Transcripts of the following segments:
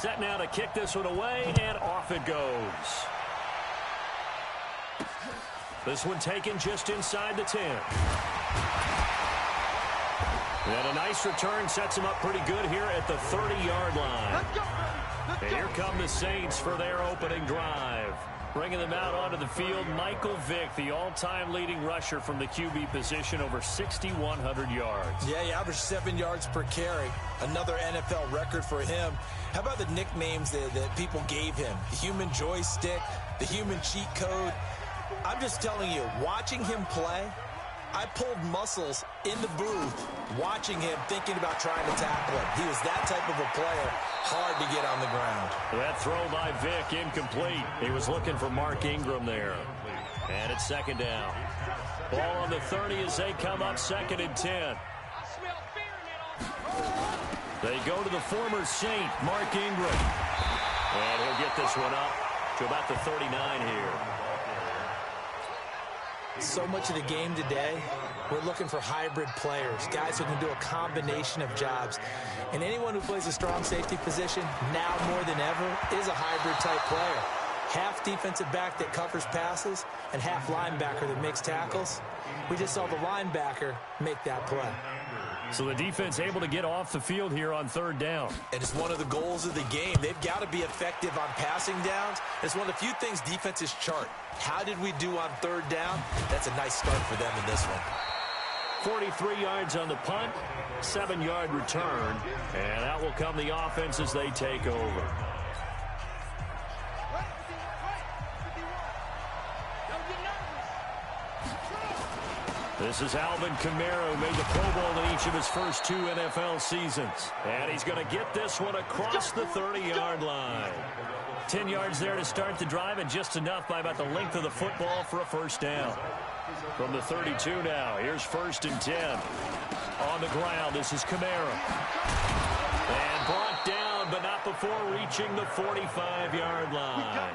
Set now to kick this one away, and off it goes. This one taken just inside the 10. And a nice return sets him up pretty good here at the 30-yard line. And here come the Saints for their opening drive. Bringing them out onto the field, Michael Vick, the all-time leading rusher from the QB position, over 6,100 yards. Yeah, he averaged 7 yards per carry. Another NFL record for him. How about the nicknames that people gave him? The human joystick, the human cheat code. I'm just telling you, watching him play, I pulled muscles in the booth watching him, thinking about trying to tackle him. He was that type of a player, hard to get on the ground. That throw by Vick, incomplete. He was looking for Mark Ingram there. And it's second down. Ball on the 30 as they come up, 2nd and 10. They go to the former Saint, Mark Ingram. And he'll get this one up to about the 39 here. So much of the game today, we're looking for hybrid players, guys who can do a combination of jobs. And anyone who plays a strong safety position, now more than ever, is a hybrid-type player. Half defensive back that covers passes and half linebacker that makes tackles. We just saw the linebacker make that play. So the defense able to get off the field here on 3rd down. And it's one of the goals of the game. They've got to be effective on passing downs. It's one of the few things defenses chart. How did we do on 3rd down? That's a nice start for them in this one. 43 yards on the punt, 7-yard return, and out will come the offense as they take over. This is Alvin Kamara, who made the Pro Bowl in each of his first 2 NFL seasons. And he's going to get this one across the 30-yard line. 10 yards there to start the drive, and just enough by about the length of the football for a first down. From the 32 now, here's 1st and 10. On the ground, this is Kamara. And brought down, but not before reaching the 45-yard line.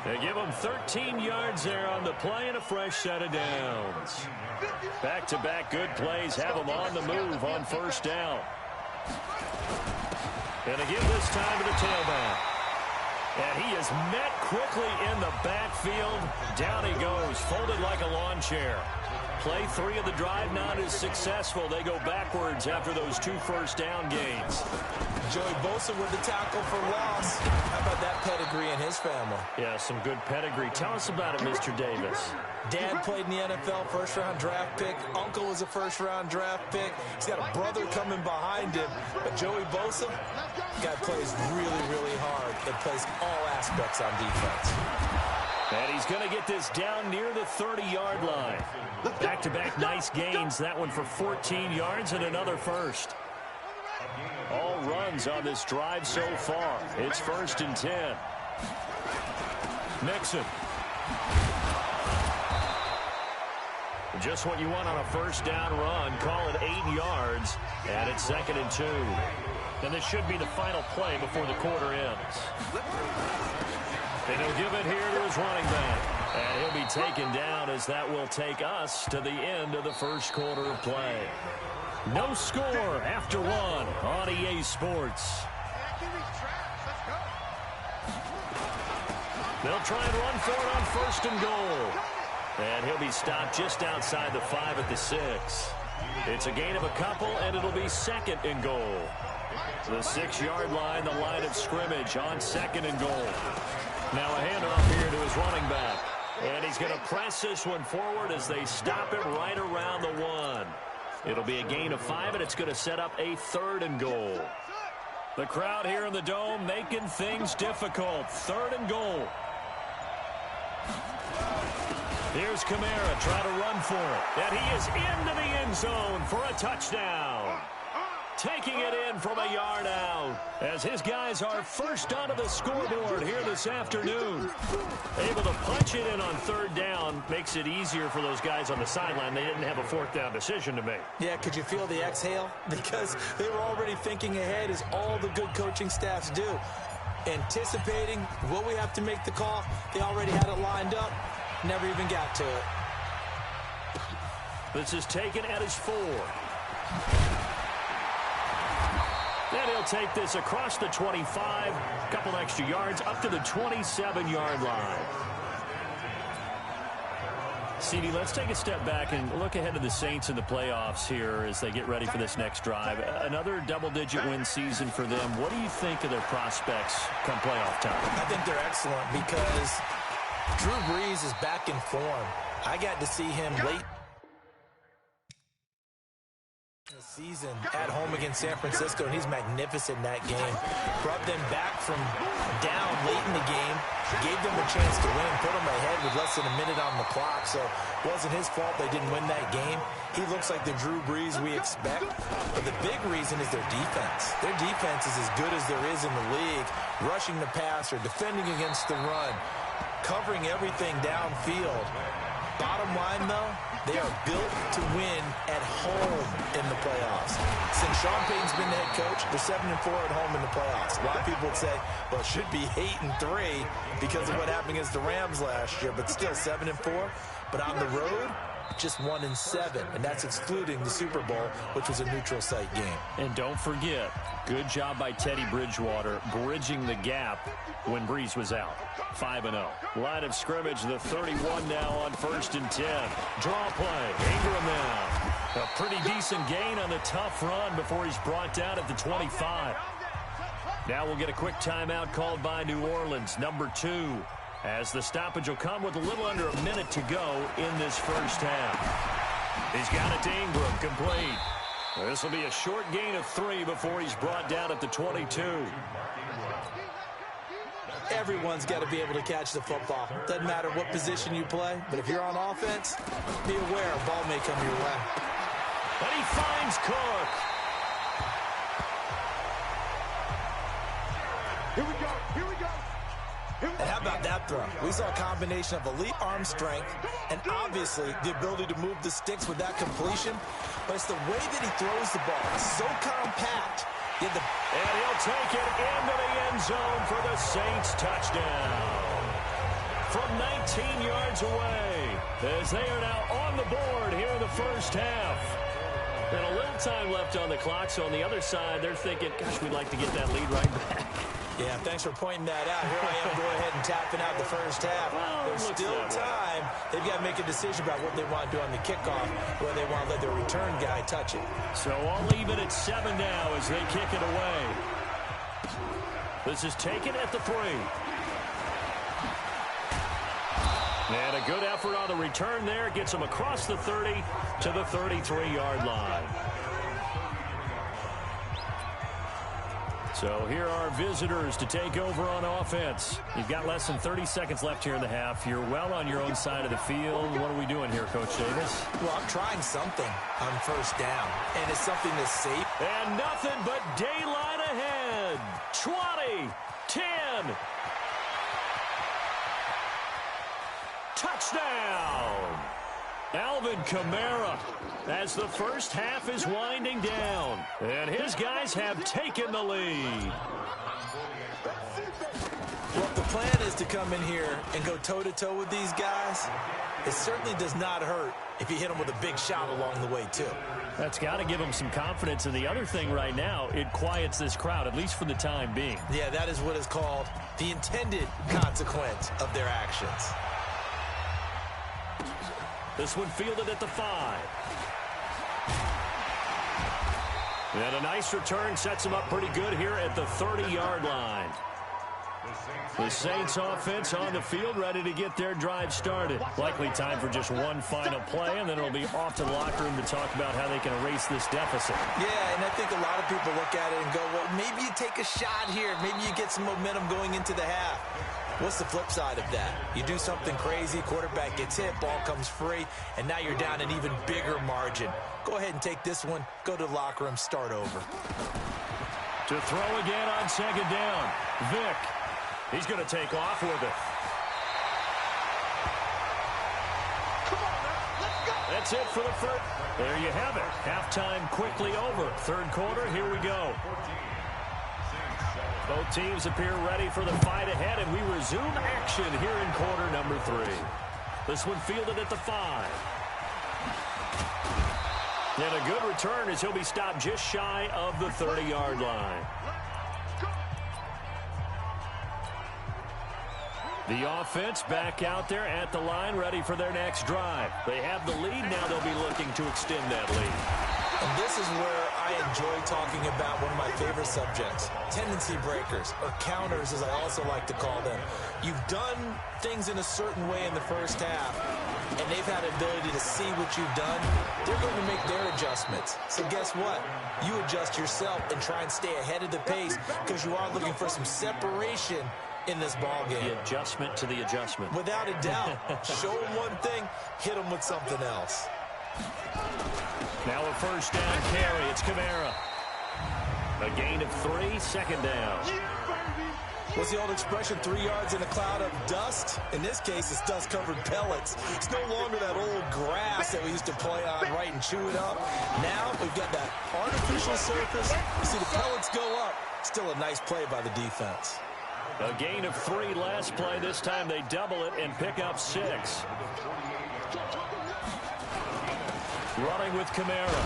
They give him 13 yards there on the play and a fresh set of downs. Back-to-back good plays have him on the move on 1st down. And they give this time to the tailback. And he is met quickly in the backfield. Down he goes, folded like a lawn chair. Play 3 of the drive not as successful. They go backwards after those 2 first-down gains. Joey Bosa with the tackle for loss. How about that pedigree in his family? Yeah, some good pedigree. Tell us about it, Mr. Davis. Dad played in the NFL, first-round draft pick. Uncle was a first-round draft pick. He's got a brother coming behind him. But Joey Bosa, guy plays really, really hard and plays all aspects on defense. And he's going to get this down near the 30-yard line. Back-to-back nice gains. That one for 14 yards and another first. All runs on this drive so far. It's 1st and 10. Mixon. Just what you want on a first down run. Call it 8 yards. And it's 2nd and 2. And this should be the final play before the quarter ends. And he'll give it here to his running back. And he'll be taken down as that will take us to the end of the first quarter of play. No score after 1 on EA Sports. They'll try and run for it on 1st and goal. And he'll be stopped just outside the 5 at the 6. It's a gain of a couple, and it'll be 2nd and goal. The 6-yard line, the line of scrimmage on 2nd and goal. Now a handoff here to his running back. And he's going to press this one forward as they stop it right around the 1. It'll be a gain of 5, and it's going to set up a 3rd and goal. The crowd here in the Dome making things difficult. 3rd and goal. Here's Kamara, try to run for it. And he is into the end zone for a touchdown. Taking it in from a yard out as his guys are first onto the scoreboard here this afternoon. Able to punch it in on 3rd down makes it easier for those guys on the sideline. They didn't have a 4th down decision to make. Yeah, could you feel the exhale? Because they were already thinking ahead, as all the good coaching staffs do. Anticipating what we have to make the call. They already had it lined up. Never even got to it. This is taken at his 4. And he'll take this across the 25, a couple extra yards, up to the 27-yard line. CD, let's take a step back and look ahead to the Saints in the playoffs here as they get ready for this next drive. Another double-digit win season for them. What do you think of their prospects come playoff time? I think they're excellent because Drew Brees is back in form. I got to see him late in the season at home against San Francisco, and he's magnificent in that game. Brought them back from down late in the game, gave them a chance to win, put them ahead with less than a minute on the clock, so it wasn't his fault they didn't win that game. He looks like the Drew Brees we expect, but the big reason is their defense. Their defense is as good as there is in the league, rushing the passer, defending against the run, covering everything downfield. Bottom line, though, they are built to win at home in the playoffs. Since Sean Payton's been the head coach, they're 7-4 at home in the playoffs. A lot of people would say, well, it should be 8-3 because of what happened against the Rams last year, but still 7-4. But on the road, just 1-7, and that's excluding the Super Bowl, which was a neutral site game. And don't forget, good job by Teddy Bridgewater bridging the gap when Brees was out. 5-0. Line of scrimmage, the 31 now on 1st and 10. Draw play. Ingram now. A pretty decent gain on the tough run before he's brought down at the 25. Now we'll get a quick timeout called by New Orleans, number 2. As the stoppage will come with a little under a minute to go in this first half. He's got it to Ingram, complete. This will be a short gain of 3 before he's brought down at the 22. Everyone's got to be able to catch the football. Doesn't matter what position you play, but if you're on offense, be aware a ball may come your way. And he finds Cook. Here we go, here we go. And how about that throw? We saw a combination of elite arm strength and obviously the ability to move the sticks with that completion, but it's the way that he throws the ball. It's so compact. And he'll take it into the end zone for the Saints touchdown. From 19 yards away, as they are now on the board here in the first half. And a little time left on the clock, so on the other side, they're thinking, gosh, we'd like to get that lead right back. Yeah, thanks for pointing that out. Here I am going ahead and tapping out the first half. Well, there's still time. They've got to make a decision about what they want to do on the kickoff, whether they want to let their return guy touch it. So I'll leave it at 7 now as they kick it away. This is taken at the 3. And a good effort on the return there. Gets them across the 30 to the 33-yard line. So here are visitors to take over on offense. You've got less than 30 seconds left here in the half. You're well on your own side of the field. What are we doing here, Coach Davis? Well, I'm trying something on first down, and it's something that's safe. And nothing but daylight ahead. 20, 10. Touchdown. Alvin Kamara, as the first half is winding down, and his guys have taken the lead. Well, if the plan is to come in here and go toe-to-toe with these guys, it certainly does not hurt if you hit them with a big shot along the way, too. That's got to give them some confidence. And the other thing right now, it quiets this crowd, at least for the time being. Yeah, that is what is called the intended consequence of their actions. This one fielded at the 5. And a nice return sets him up pretty good here at the 30-yard line. The Saints offense on the field, ready to get their drive started. Likely time for just one final play, and then it'll be off to the locker room to talk about how they can erase this deficit. Yeah, and I think a lot of people look at it and go, well, maybe you take a shot here. Maybe you get some momentum going into the half. What's the flip side of that? You do something crazy, quarterback gets hit, ball comes free, and now you're down an even bigger margin. Go ahead and take this one, go to the locker room, start over. To throw again on second down, Vic. He's going to take off with it. Come on, man. Let's go. That's it for the first. There you have it. Halftime quickly over. Third quarter, here we go. Both teams appear ready for the fight ahead, and we resume action here in quarter number 3. This one fielded at the 5. And a good return as he'll be stopped just shy of the 30-yard line. The offense back out there at the line, ready for their next drive. They have the lead. Now they'll be looking to extend that lead. And this is where I enjoy talking about one of my favorite subjects, tendency breakers, or counters as I also like to call them. You've done things in a certain way in the first half, and they've had the ability to see what you've done. They're going to make their adjustments. So guess what? You adjust yourself and try and stay ahead of the pace because you are looking for some separation in this ball game. The adjustment to the adjustment. Without a doubt. Show them one thing, hit them with something else. Now a first down carry. It's Kamara. A gain of 3, second down. What's the old expression, 3 yards in a cloud of dust? In this case, it's dust-covered pellets. It's no longer that old grass that we used to play on, right, and chew it up. Now we've got that artificial surface. You see the pellets go up. Still a nice play by the defense. A gain of 3 last play. This time they double it and pick up 6. Running with Kamara.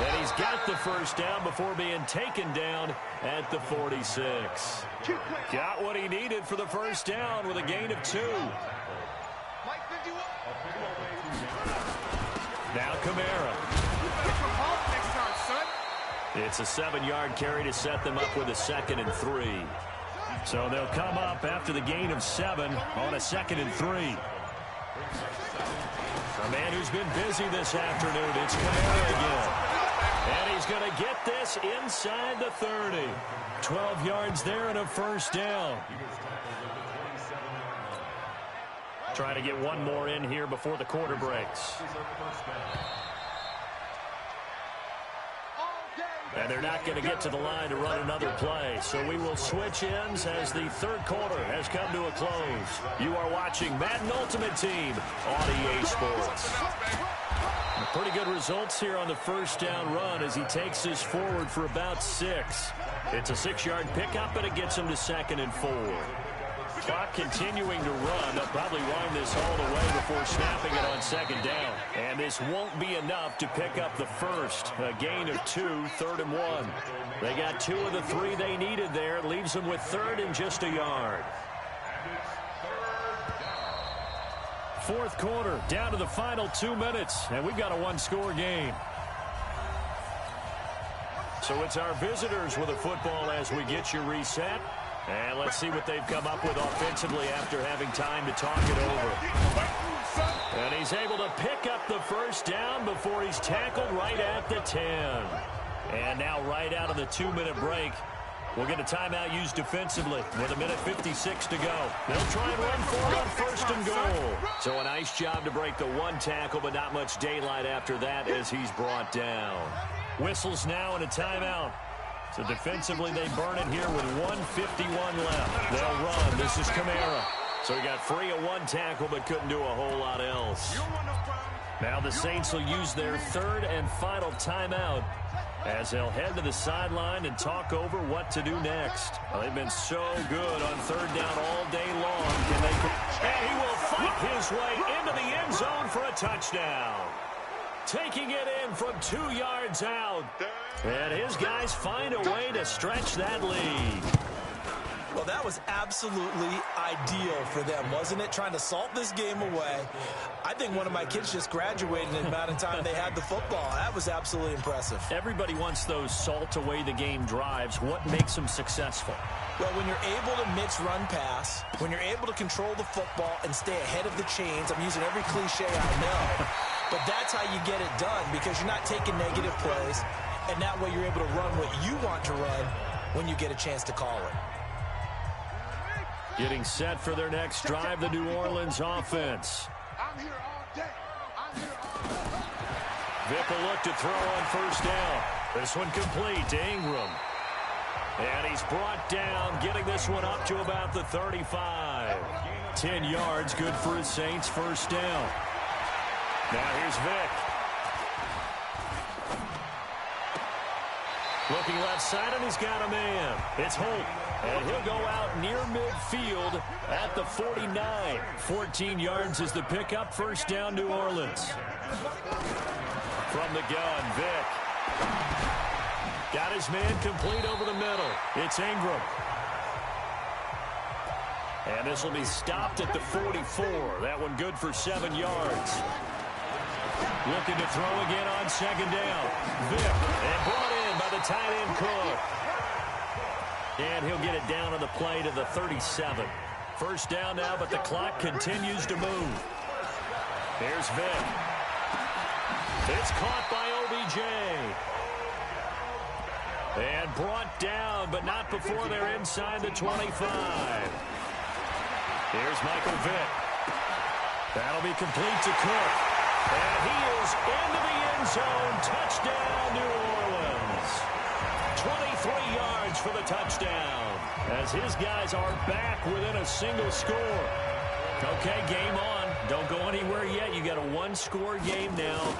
And he's got the first down before being taken down at the 46. Got what he needed for the first down with a gain of 2. Now Kamara. It's a 7-yard carry to set them up with a 2nd and 3. So they'll come up after the gain of 7 on a 2nd and 3. A man who's been busy this afternoon, it's Kamara again. And he's going to get this inside the 30. 12 yards there and a first down. Trying to get one more in here before the quarter breaks. And they're not going to get to the line to run another play. So we will switch ends as the third quarter has come to a close. You are watching Madden Ultimate Team on EA Sports. Pretty good results here on the first down run as he takes this forward for about 6. It's a 6-yard pickup, but it gets him to 2nd and 4. Clock continuing to run. They'll probably wind this all the way before snapping it on 2nd down. And this won't be enough to pick up the first. A gain of 2, 3rd and 1. They got 2 of the 3 they needed there. It leaves them with 3rd and just a yard. Fourth quarter, down to the final 2 minutes, and we've got a 1-score game. So it's our visitors with a football as we get you reset. And let's see what they've come up with offensively after having time to talk it over. And he's able to pick up the first down before he's tackled right at the 10. And now right out of the 2-minute break, we'll get a timeout used defensively with 1:56 to go. They'll try and run for it on 1st and goal. So a nice job to break the 1 tackle, but not much daylight after that as he's brought down. Whistles now and a timeout. So defensively, they burn it here with 1:51 left. They'll run. This is Kamara. So he got free of 1 tackle, but couldn't do a whole lot else. Now the Saints will use their 3rd and final timeout as they'll head to the sideline and talk over what to do next. Well, they've been so good on 3rd down all day long. And he will fight his way into the end zone for a touchdown. Taking it in from 2 yards out. And his guys find a way to stretch that lead. Well, that was absolutely ideal for them, wasn't it? Trying to salt this game away. I think one of my kids just graduated in the amount of time they had the football. That was absolutely impressive. Everybody wants those salt away the game drives. What makes them successful? Well, when you're able to mix run pass, when you're able to control the football and stay ahead of the chains, I'm using every cliche I know, but that's how you get it done because you're not taking negative plays, and that way you're able to run what you want to run when you get a chance to call it. Getting set for their next drive, the New Orleans offense. I'm here all day. I'm here all day. Vick will look to throw on 1st down. This one complete to Ingram. And he's brought down, getting this one up to about the 35. 10 yards, good for his Saints, 1st down. Now here's Vick. Looking left side, and he's got a man. It's Holt. And he'll go out near midfield at the 49. 14 yards is the pickup. 1st down, New Orleans. From the gun, Vick. Got his man complete over the middle. It's Ingram. And this will be stopped at the 44. That one good for 7 yards. Looking to throw again on second down. Vick, and brought in by the tight end Cook. And he'll get it down on the play to the 37. First down now, but the clock continues to move. Here's Vick. It's caught by OBJ. And brought down, but not before they're inside the 25. Here's Michael Vick. That'll be complete to Cook. And he is into the end zone. Touchdown, New Orleans. 23 yards for the touchdown. As his guys are back within a single score. Okay, game on. Don't go anywhere yet. You got a one-score game now.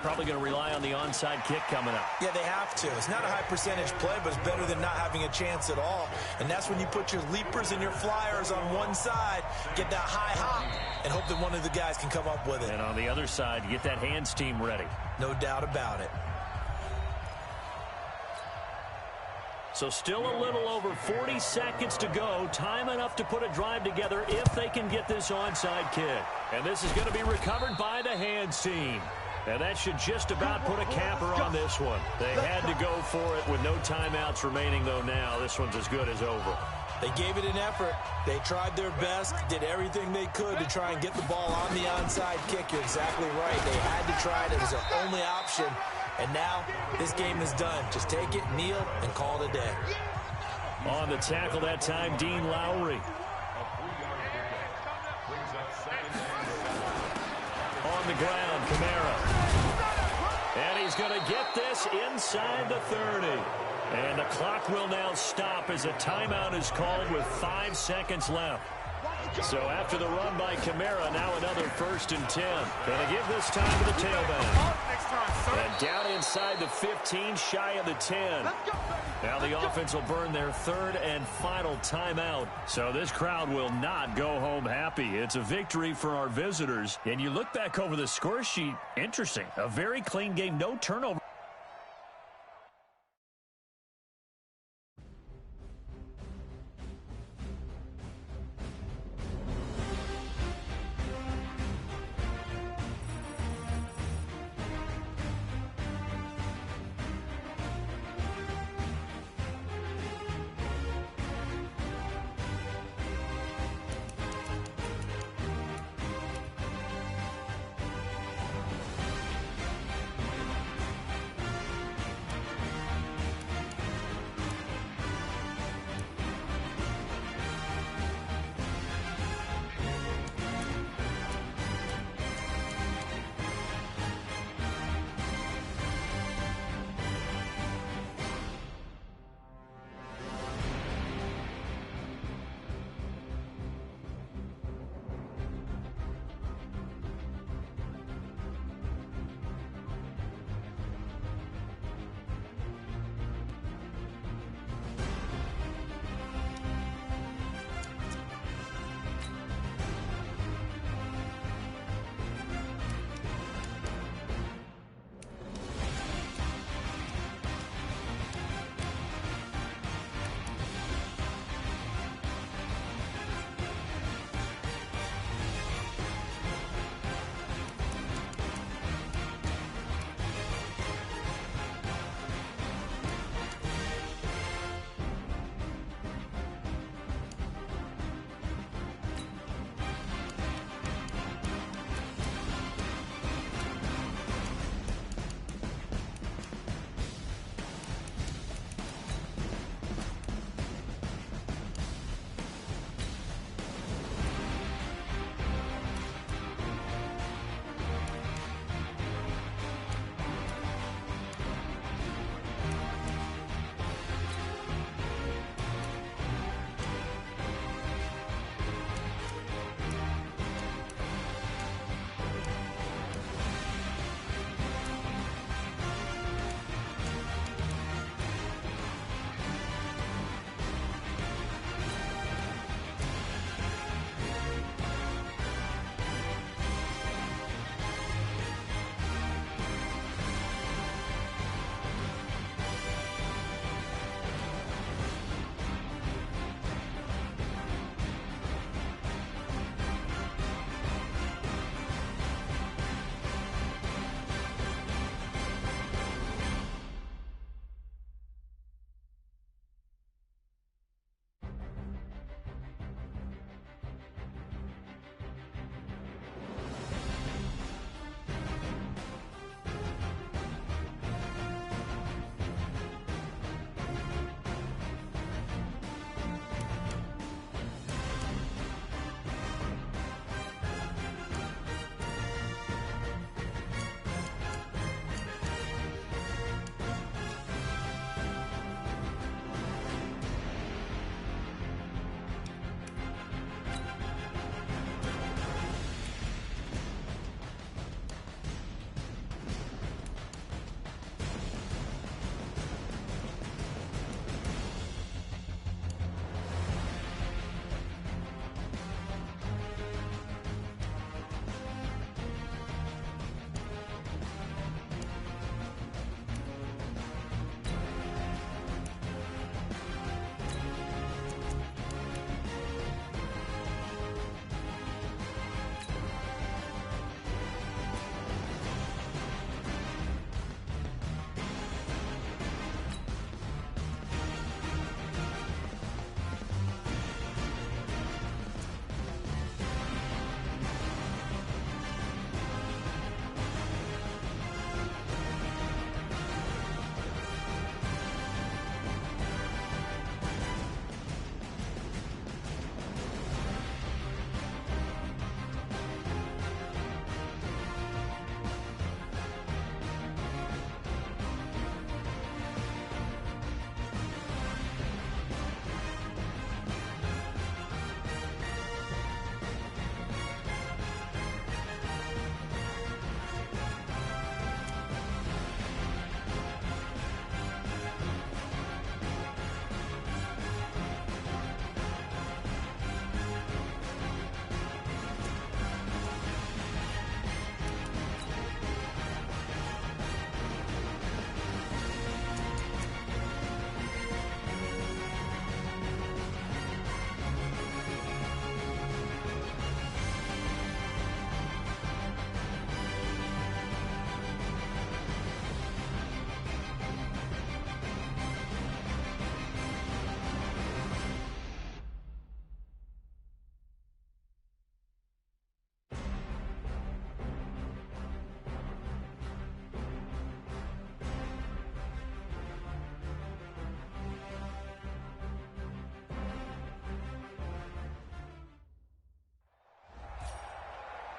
Probably going to rely on the onside kick coming up. Yeah, they have to. It's not a high percentage play, but it's better than not having a chance at all. And that's when you put your leapers and your flyers on one side, get that high hop, and hope that one of the guys can come up with it. And on the other side, get that hands team ready. No doubt about it. So still a little over 40 seconds to go. Time enough to put a drive together if they can get this onside kick. And this is going to be recovered by the hands team. And that should just about put a capper on this one. They had to go for it with no timeouts remaining, though now. This one's as good as over. They gave it an effort. They tried their best, did everything they could to try and get the ball on the onside kick. You're exactly right. They had to try it. It was their only option. And now this game is done. Just take it, kneel, and call it a day. On the tackle that time, Dean Lowry. On the ground, Kamara. And he's going to get this inside the 30. And the clock will now stop as a timeout is called with 5 seconds left. So after the run by Kamara, now another 1st and 10. Going to give this time to the tailback. And down inside the 15, shy of the 10. Now the offense will burn their 3rd and final timeout. So this crowd will not go home happy. It's a victory for our visitors. And you look back over the score sheet, interesting. A very clean game, no turnover.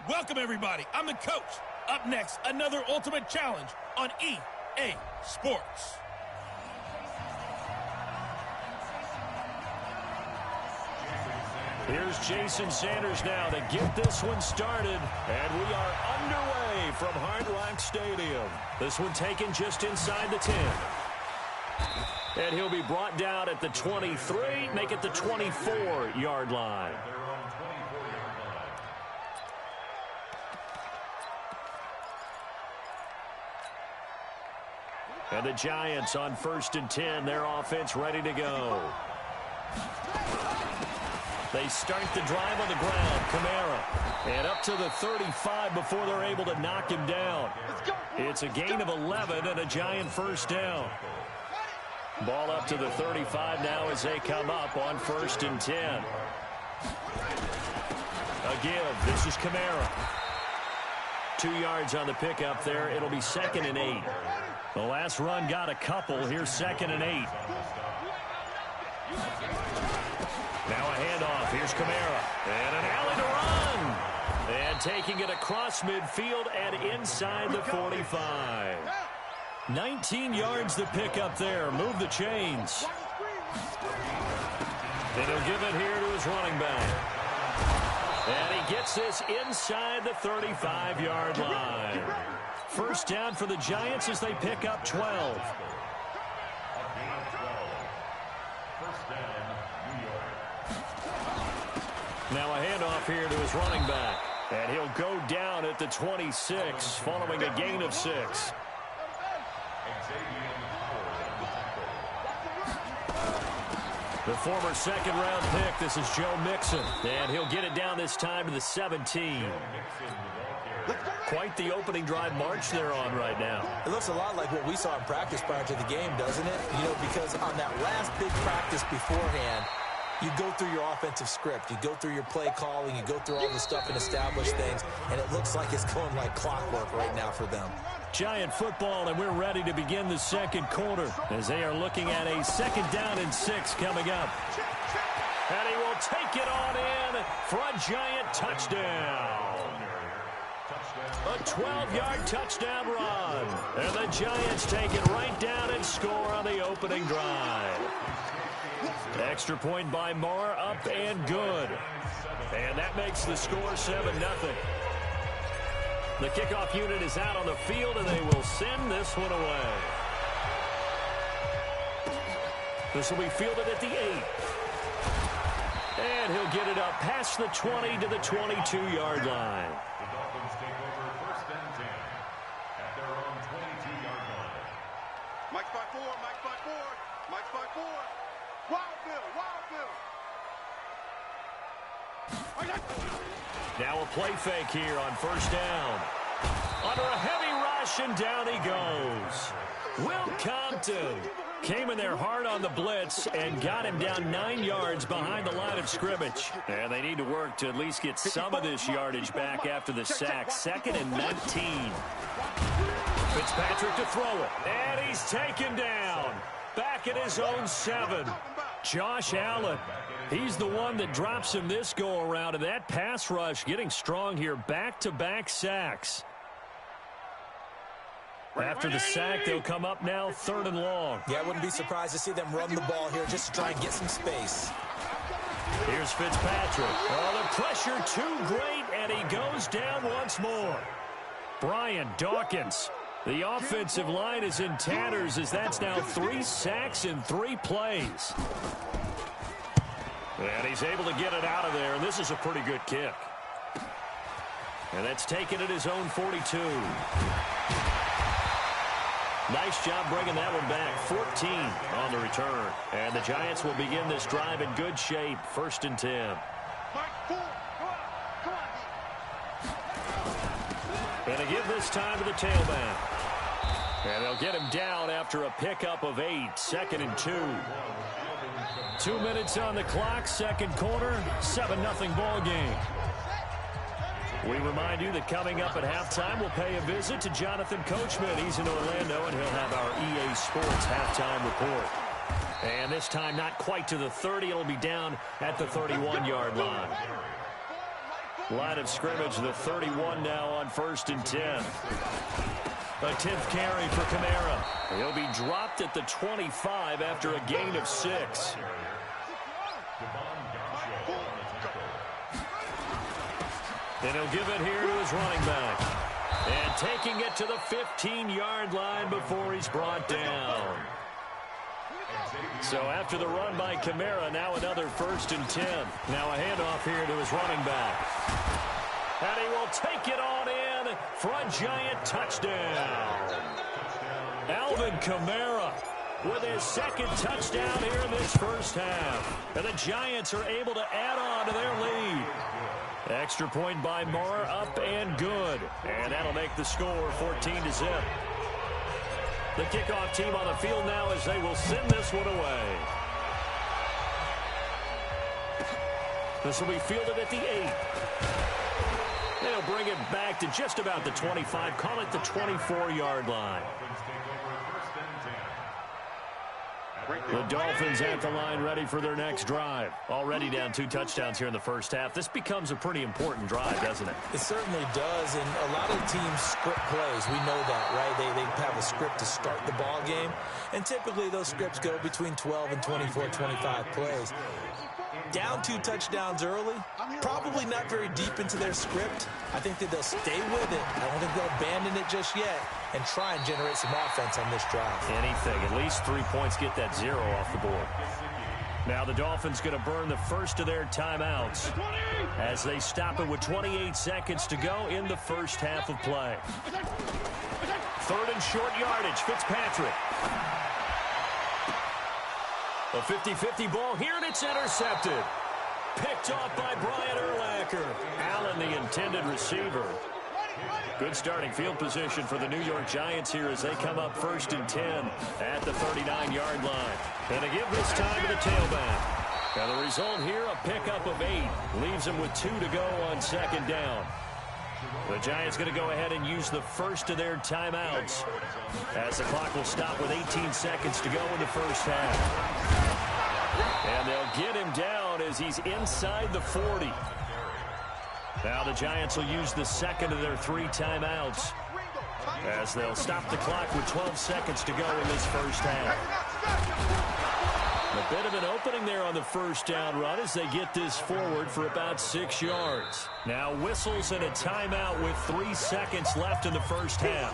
Welcome, everybody. I'm the coach. Up next, another ultimate challenge on EA Sports. Here's Jason Sanders now to get this one started. And we are underway from Hard Rock Stadium. This one taken just inside the 10. And he'll be brought down at the 23, make it the 24-yard line. And the Giants on 1st and 10, their offense ready to go. They start the drive on the ground, Kamara. And up to the 35 before they're able to knock him down. It's a gain of 11 and a Giant first down. Ball up to the 35 now as they come up on 1st and 10. A give. This is Kamara. 2 yards on the pickup there. It'll be 2nd and 8. The last run got a couple. Here's 2nd and 8. Now a handoff. Here's Kamara. And an alley to run. And taking it across midfield and inside the 45. 19 yards to pick up there. Move the chains. And he'll give it here to his running back. And he gets this inside the 35-yard line. First down for the Giants as they pick up 12. Now a handoff here to his running back. And he'll go down at the 26 following a gain of 6. The former second-round pick, this is Joe Mixon. And he'll get it down this time to the 17. Quite the opening drive march they're on right now. It looks a lot like what we saw in practice prior to the game, doesn't it? You know, because on that last big practice beforehand, you go through your offensive script. You go through your play calling. You go through all the stuff and establish things. And it looks like it's going like clockwork right now for them. Giant football, and we're ready to begin the second quarter as they are looking at a 2nd down and 6 coming up. And he will take it on in for a Giant touchdown. A 12-yard touchdown run. And the Giants take it right down and score on the opening drive. Extra point by Moore, up and good. And that makes the score 7-0. The kickoff unit is out on the field, and they will send this one away. This will be fielded at the 8. And he'll get it up past the 20 to the 22-yard line. The Dolphins take over 1st and 10 at their own 22-yard line. Mike's by 4, Mike's by 4, Mike's by 4. Wild Bill, Wild Bill. Now a play fake here on 1st down. Under a heavy rush, and down he goes. Will Compton came in there hard on the blitz and got him down 9 yards behind the line of scrimmage. And they need to work to at least get some of this yardage back after the sack. 2nd and 19. Fitzpatrick to throw it. And he's taken down. Back at his own 7. Josh Allen. He's the one that drops him this go-around, and that pass rush getting strong here. Back-to-back sacks. After the sack, they'll come up now 3rd and long. Yeah, I wouldn't be surprised to see them run the ball here just to try and get some space. Here's Fitzpatrick. Oh, the pressure too great, and he goes down once more. Brian Dawkins. The offensive line is in tatters as that's now 3 sacks in 3 plays. And he's able to get it out of there, and this is a pretty good kick. And that's taken at his own 42. Nice job bringing that one back. 14 on the return. And the Giants will begin this drive in good shape. 1st and 10. And a give this time to the tailback. And they'll get him down after a pickup of 8. 2nd and 2. 2 minutes on the clock, second quarter, 7-0 ball game. We remind you that coming up at halftime, we'll pay a visit to Jonathan Coachman. He's in Orlando, and he'll have our EA Sports halftime report. And this time, not quite to the 30. It'll be down at the 31-yard line. Line of scrimmage, the 31 now on 1st and 10. A 10th carry for Kamara. He'll be dropped at the 25 after a gain of 6. And he'll give it here to his running back. And taking it to the 15-yard line before he's brought down. So after the run by Kamara, now another 1st and 10. Now a handoff here to his running back. And he will take it on in for a Giant touchdown. Alvin Kamara with his 2nd touchdown here in this first half. And the Giants are able to add on to their lead. Extra point by Moore, up and good. And that'll make the score 14-0. The kickoff team on the field now as they will send this one away. This will be fielded at the 8. They'll bring it back to just about the 25. Call it the 24-yard line. The Dolphins at the line ready for their next drive. Already down 2 touchdowns here in the first half. This becomes a pretty important drive, doesn't it? It certainly does, and a lot of teams script plays. We know that, right? They have a script to start the ball game, and typically those scripts go between 12 and 24, 25 plays. Down 2 touchdowns early, probably not very deep into their script. I think that they'll stay with it. I don't think they'll abandon it just yet and try and generate some offense on this drive. Anything. At least 3 points, get that 0 off the board. Now the Dolphins going to burn the first of their timeouts as they stop it with 28 seconds to go in the first half of play. 3rd and short yardage, Fitzpatrick. A 50-50 ball here, and it's intercepted. Picked off by Brian Urlacher. Allen, the intended receiver. Good starting field position for the New York Giants here as they come up 1st and 10 at the 39-yard line. And they give this time to the tailback. Now the result here, a pickup of 8. Leaves them with 2 to go on 2nd down. The Giants going to go ahead and use the first of their timeouts as the clock will stop with 18 seconds to go in the first half. And they'll get him down as he's inside the 40. Now the Giants will use the 2nd of their 3 timeouts as they'll stop the clock with 12 seconds to go in this first half. A bit of an opening there on the first down run as they get this forward for about 6 yards. Now whistles and a timeout with 3 seconds left in the first half.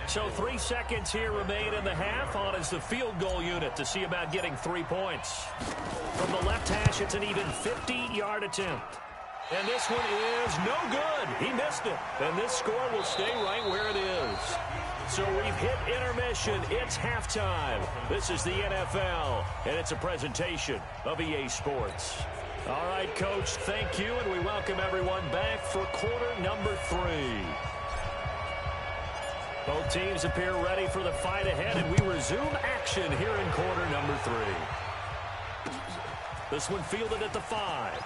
So 3 seconds here remain in the half. On is the field goal unit to see about getting 3 points. From the left hash, it's an even 50-yard attempt. And this one is no good. He missed it. And this score will stay right where it is. So we've hit intermission. It's halftime. This is the NFL, and it's a presentation of EA Sports. All right, Coach, thank you, and we welcome everyone back for quarter number 3. Both teams appear ready for the fight ahead, and we resume action here in quarter number 3. This one fielded at the 5.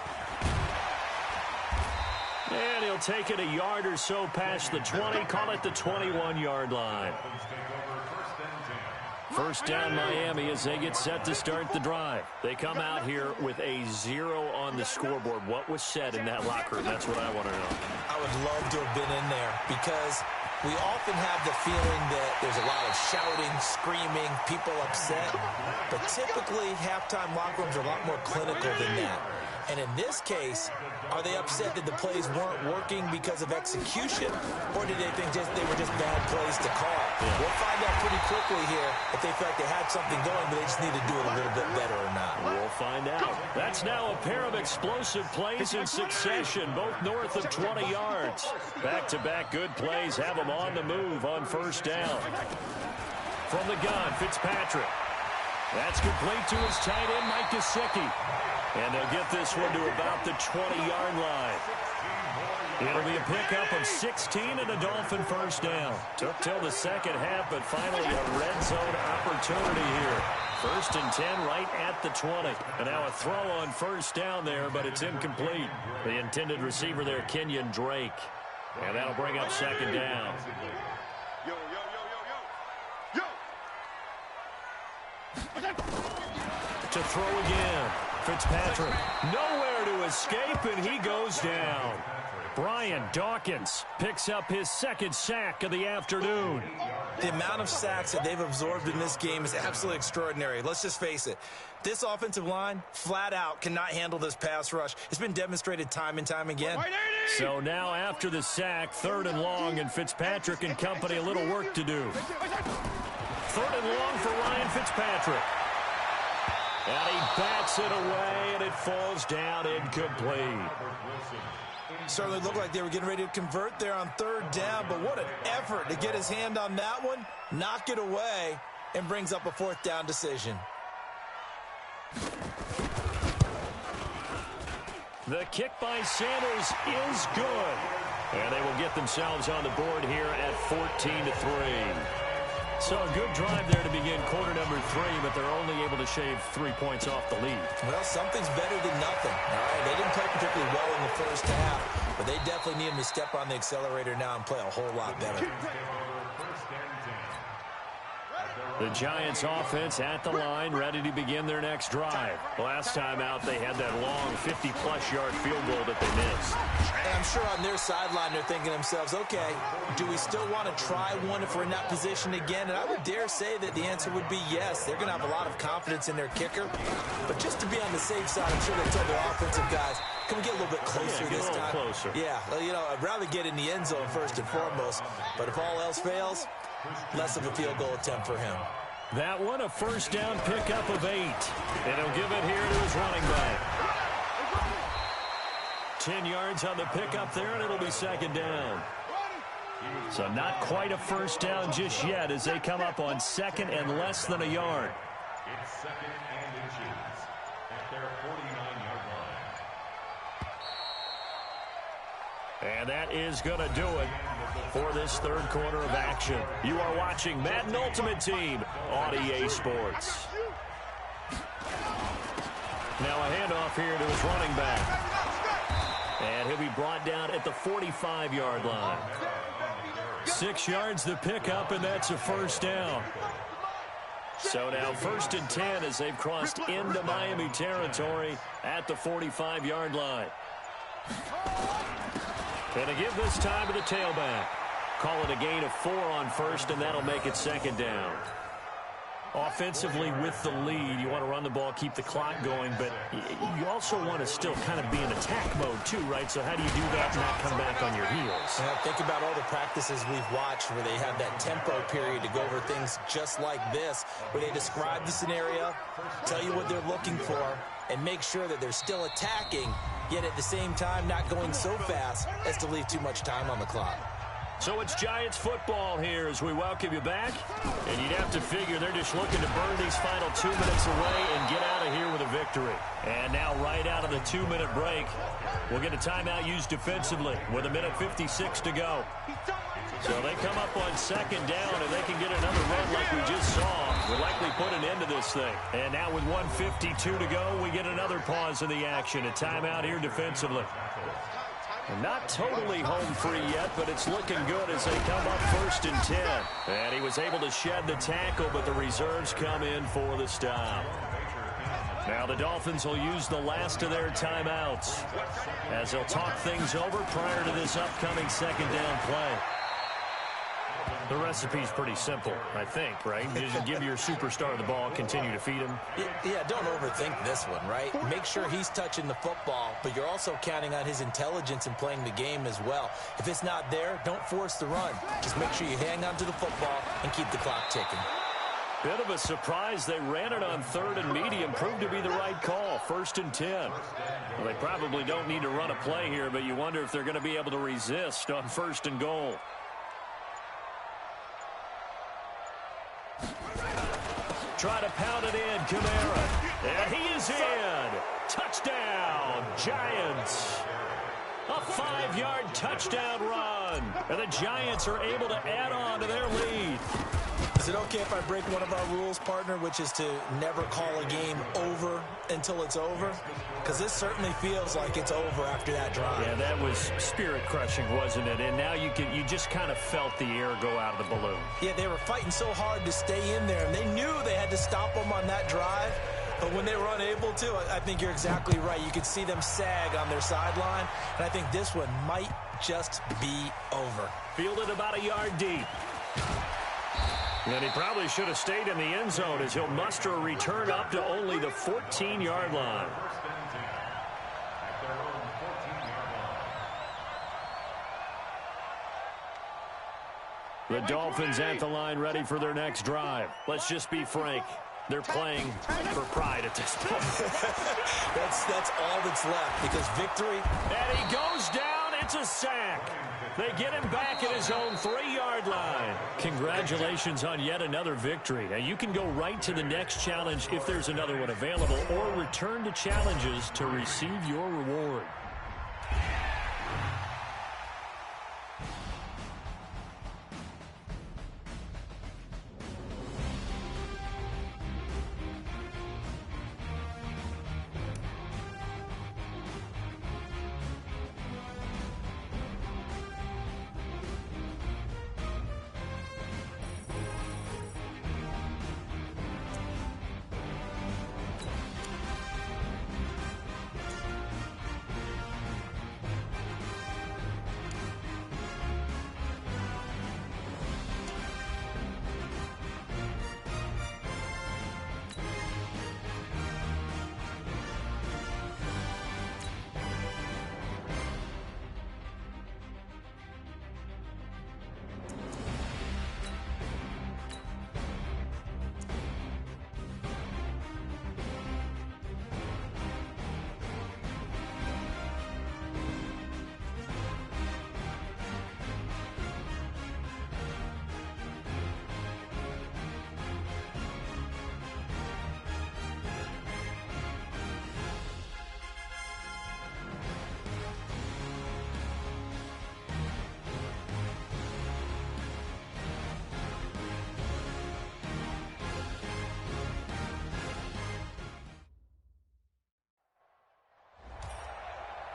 And he'll take it a yard or so past the 20, call it the 21-yard line. First down Miami as they get set to start the drive. They come out here with a 0 on the scoreboard. What was said in that locker room? That's what I want to know. I would love to have been in there because we often have the feeling that there's a lot of shouting, screaming, people upset. But typically, halftime locker rooms are a lot more clinical than that. And in this case, are they upset that the plays weren't working because of execution, or did they think they were just bad plays to call? Yeah. We'll find out pretty quickly here if they feel like they had something going, but they just need to do it a little bit better or not. We'll find out. That's now a pair of explosive plays in succession, both north of 20 yards. Back-to-back good plays have them on the move on first down. From the gun, Fitzpatrick. That's complete to his tight end, Mike Gesicki. And they'll get this one to about the 20-yard line. It'll be a pickup of 16 and a Dolphin first down. Took till the second half, but finally a red zone opportunity here. 1st and 10 right at the 20. And now a throw on first down there, but it's incomplete. The intended receiver there, Kenyon Drake. And that'll bring up second down. Yo, yo, yo, yo, yo, yo. To throw again. Fitzpatrick, nowhere to escape, and he goes down. Brian Dawkins picks up his second sack of the afternoon. The amount of sacks that they've absorbed in this game is absolutely extraordinary. Let's just face it. This offensive line, flat out, cannot handle this pass rush. It's been demonstrated time and time again. So now after the sack, 3rd and long, and Fitzpatrick and company a little work to do. 3rd and long for Ryan Fitzpatrick. And he bats it away, and it falls down incomplete. Certainly looked like they were getting ready to convert there on 3rd down, but what an effort to get his hand on that one, knock it away, and brings up a 4th down decision. The kick by Sanders is good. And they will get themselves on the board here at 14-3. So a good drive there to begin quarter number 3, but they're only able to shave 3 points off the lead. Well, something's better than nothing. All right, they didn't play particularly well in the first half, but they definitely need him to step on the accelerator now and play a whole lot better. The Giants offense at the line, ready to begin their next drive. Last time out, they had that long 50-plus yard field goal that they missed. And I'm sure on their sideline, they're thinking to themselves, okay, do we still want to try one if we're in that position again? And I would dare say that the answer would be yes. They're going to have a lot of confidence in their kicker. But just to be on the safe side, I'm sure they told their offensive guys, can we get a little bit closer this time? Closer. Yeah, well, you know, I'd rather get in the end zone first and foremost. But if all else fails, less of a field goal attempt for him. That one, a 1st down pickup of 8. And he'll give it here to his running back. 10 yards on the pickup there, and it'll be 2nd down. So not quite a 1st down just yet as they come up on 2nd and less than a yard. It's 2nd and inches at their 49-yard line. And that is going to do it for this 3rd quarter of action. You are watching Madden Ultimate Team on EA Sports. Now a handoff here to his running back. And he'll be brought down at the 45-yard line. 6 yards the pickup, and that's a 1st down. So now 1st and 10 as they've crossed into Miami territory at the 45-yard line. And to give this time to the tailback. Call it a gain of 4 on 1st, and that'll make it 2nd down. Offensively with the lead, you want to run the ball, keep the clock going, but you also want to still kind of be in attack mode too, right? So how do you do that and not come back on your heels? Yeah, think about all the practices we've watched where they have that tempo period to go over things just like this, where they describe the scenario, tell you what they're looking for, and make sure that they're still attacking, yet at the same time not going so fast as to leave too much time on the clock. So it's Giants football here as we welcome you back. And you'd have to figure they're just looking to burn these final 2 minutes away and get out of here with a victory. And now right out of the 2-minute break, we'll get a timeout used defensively with 1:56 to go. So they come up on 2nd down, and they can get another run like we just saw. We'll likely put an end to this thing. And now with 1:52 to go, we get another pause in the action. A timeout here defensively. Not totally home free yet, but it's looking good as they come up 1st and 10. And he was able to shed the tackle, but the reserves come in for the stop. Now the Dolphins will use the last of their timeouts as they'll talk things over prior to this upcoming 2nd down play. The recipe's pretty simple, I think, right? You just give your superstar the ball, continue to feed him. Yeah, don't overthink this one, right? Make sure he's touching the football, but you're also counting on his intelligence in playing the game as well. If it's not there, don't force the run. Just make sure you hang on to the football and keep the clock ticking. Bit of a surprise. They ran it on 3rd and medium. Proved to be the right call. 1st and 10. Well, they probably don't need to run a play here, but you wonder if they're going to be able to resist on 1st and goal. Try to pound it in, Kamara. And he is in. Touchdown, Giants. A 5-yard touchdown run. And the Giants are able to add on to their lead. Is it okay if I break one of our rules, partner, which is to never call a game over until it's over? Because this certainly feels like it's over after that drive. Yeah, that was spirit-crushing, wasn't it? And now you just kind of felt the air go out of the balloon. Yeah, they were fighting so hard to stay in there, and they knew they had to stop them on that drive. But when they were unable to, I think you're exactly right. You could see them sag on their sideline, and I think this one might just be over. Fielded about a yard deep. And he probably should have stayed in the end zone as he'll muster a return up to only the 14-yard line. The Dolphins at the line ready for their next drive. Let's just be frank. They're playing for pride at this point. That's all that's left because victory. And he goes down. It's a sack. They get him back at his own 3-yard line. Congratulations on yet another victory. Now, you can go right to the next challenge if there's another one available, or return to challenges to receive your reward.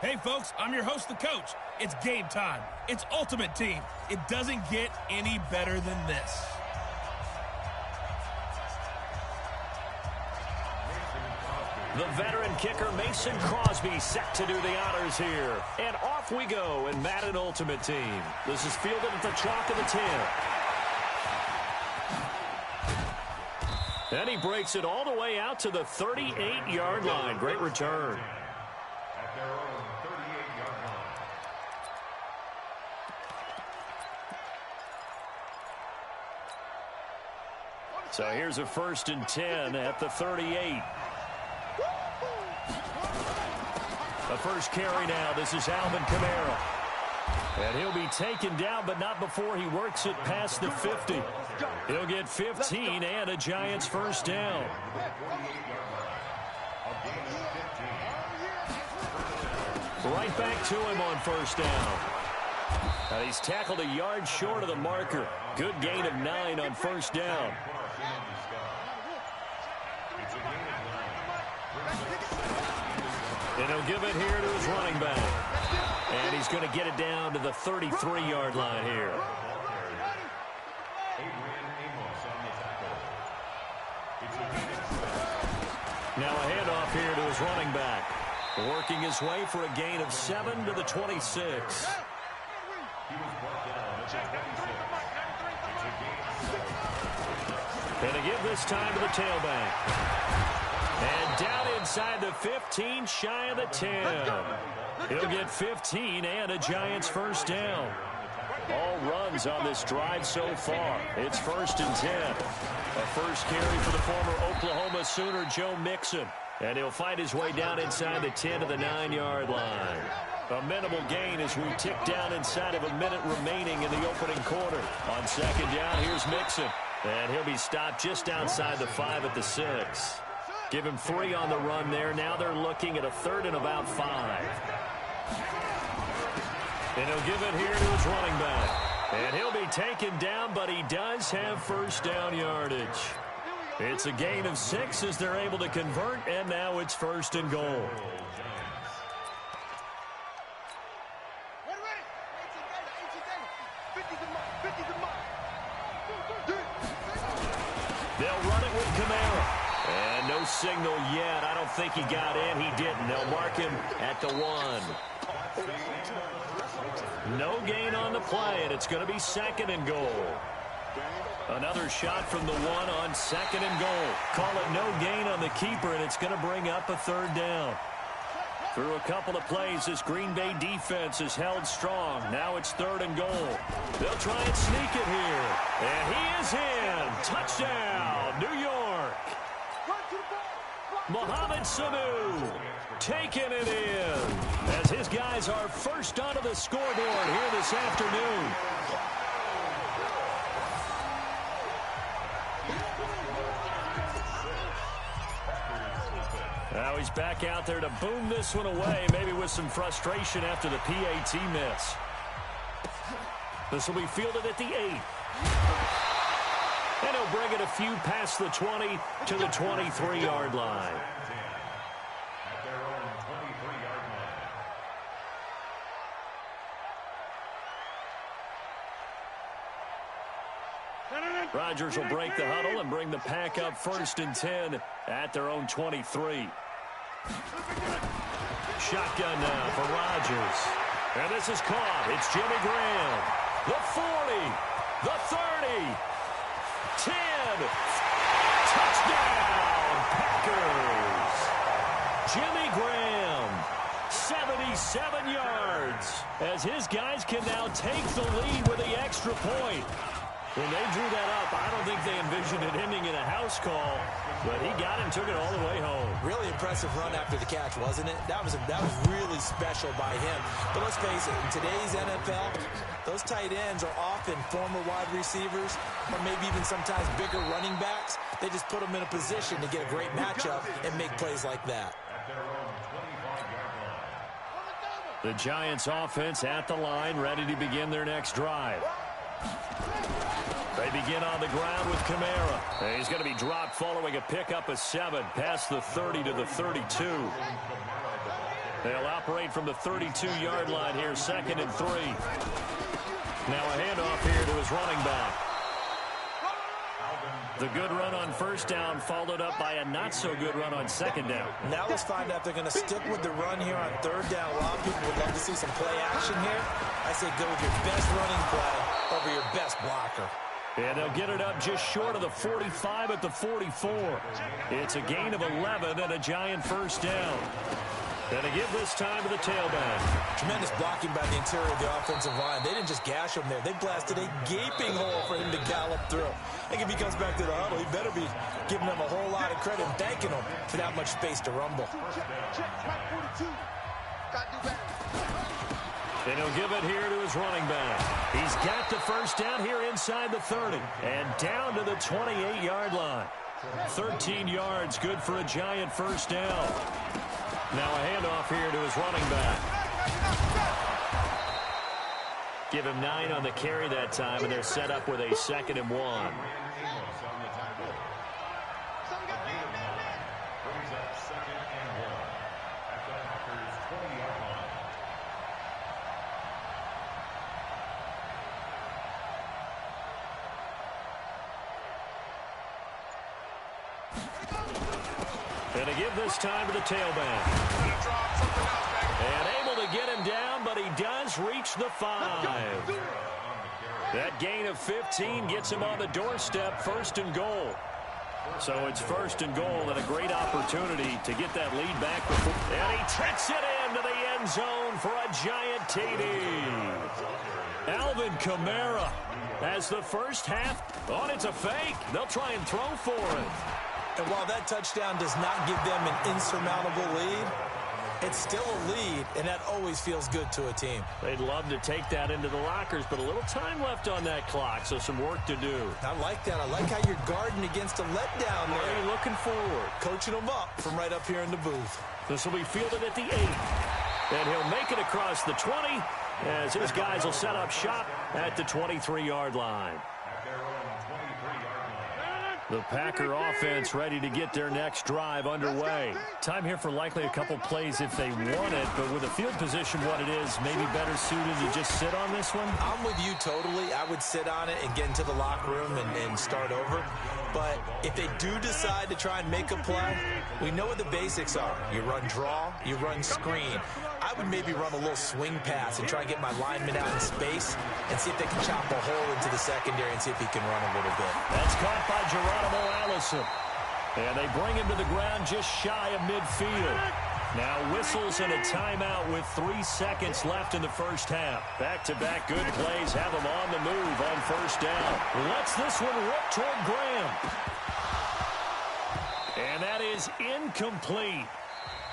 Hey, folks, I'm your host, the coach. It's game time. It's Ultimate Team. It doesn't get any better than this. The veteran kicker Mason Crosby set to do the honors here. And off we go in Madden Ultimate Team. This is fielded at the chalk of the 10. And he breaks it all the way out to the 38-yard line. Great return. At their own 38-yard line. So here's a 1st and 10 at the 38. The first carry now. This is Alvin Kamara. And he'll be taken down, but not before he works it past the 50. He'll get 15 and a Giants first down. Right back to him on first down. And he's tackled a yard short of the marker. Good gain of 9 on first down. And he'll give it here to his running back. And he's going to get it down to the 33-yard line here. Now a handoff here to his running back. Working his way for a gain of 7 to the 26. And a give this time to the tailback. And down inside the 15, shy of the 10. He'll get 15 and a Giants first down. All runs on this drive so far. It's 1st and 10. A first carry for the former Oklahoma Sooner, Joe Mixon. And he'll find his way down inside the 10 to the 9-yard line. A minimal gain as we tick down inside of a minute remaining in the opening quarter. On second down, here's Mixon. And he'll be stopped just outside the 5 at the 6. Give him 3 on the run there. Now they're looking at a 3rd and about 5. And he'll give it here to his running back. And he'll be taken down, but he does have first down yardage. It's a gain of 6 as they're able to convert, and now it's 1st and goal. They'll run it with Kamara. And no no signal yet. I don't think he got in. He didn't. They'll mark him at the 1. No gain on the play, and it's going to be 2nd and goal. Another shot from the 1 on 2nd and goal. Call it no gain on the keeper, and it's going to bring up a 3rd down. Through a couple of plays, this Green Bay defense is held strong. Now it's 3rd and goal. They'll try and sneak it here. And he is in. Touchdown, New York. Mohamed Sanu taking it in as his guys are first onto the scoreboard here this afternoon. Now he's back out there to boom this one away, maybe with some frustration after the PAT miss. This will be fielded at the 8. And he'll bring it a few past the 20 to the 23-yard line. At their own 23-yard line. Rodgers will break the huddle and bring the pack up 1st and 10 at their own 23. Shotgun now for Rodgers. And this is caught. It's Jimmy Graham. The 40. The 30. 10. Touchdown, Packers. Jimmy Graham, 77 yards, as his guys can now take the lead with the extra point. When they drew that up, I don't think they envisioned it ending in a house call, but he got it and took it all the way home. Really impressive run after the catch, wasn't it? That was really special by him. But let's face it, in today's NFL, those tight ends are often former wide receivers or maybe even sometimes bigger running backs. They just put them in a position to get a great matchup and make plays like that. At their own 25-yard line. The Giants offense at the line, ready to begin their next drive. They begin on the ground with Kamara. He's going to be dropped following a pickup of 7 past the 30 to the 32. They'll operate from the 32-yard line here, 2nd and 3. Now a handoff here to his running back. The good run on 1st down followed up by a not-so-good run on 2nd down. Now let's find out if they're going to stick with the run here on 3rd down. A lot of people would love to see some play action here. I say go with your best running play over your best blocker. And they'll get it up just short of the 45 at the 44. It's a gain of 11 and a Giant 1st down. And to give this time to the tailback. Tremendous blocking by the interior of the offensive line. They didn't just gash him there. They blasted a gaping hole for him to gallop through. I think if he comes back to the huddle, he better be giving them a whole lot of credit and thanking them for that much space to rumble. And he'll give it here to his running back. He's got the 1st down here inside the 30. And down to the 28-yard line. 13 yards, good for a Giant 1st down. Now a handoff here to his running back. Give him 9 on the carry that time, and they're set up with a 2nd and 1. And to give this time to the tailback. And able to get him down, but he does reach the 5. That gain of 15 gets him on the doorstep, 1st and goal. So it's 1st and goal and a great opportunity to get that lead back. And he tricks it into the end zone for a Giant TD. Alvin Kamara has the first half. Oh, it's a fake. They'll try and throw for it. And while that touchdown does not give them an insurmountable lead, it's still a lead, and that always feels good to a team. They'd love to take that into the lockers, but a little time left on that clock, so some work to do. I like that. I like how you're guarding against a letdown there. Already looking forward. Coaching them up from right up here in the booth. This will be fielded at the 8. And he'll make it across the 20 as his guys will set up shop at the 23-yard line. At their own 23-yard line. The Packer offense ready to get their next drive underway. Time here for likely a couple plays if they want it, but with the field position what it is, maybe better suited to just sit on this one? I'm with you totally. I would sit on it and get into the locker room and start over. But if they do decide to try and make a play, we know what the basics are. You run draw, you run screen. I would maybe run a little swing pass and try and get my lineman out in space and see if they can chop a hole into the secondary and see if he can run a little bit. That's caught by Geronimo Allison. And they bring him to the ground just shy of midfield. Now whistles and a timeout with 3 seconds left in the first half. Back-to-back good plays have him on the move on first down. Lets this one rip toward Graham. And that is incomplete.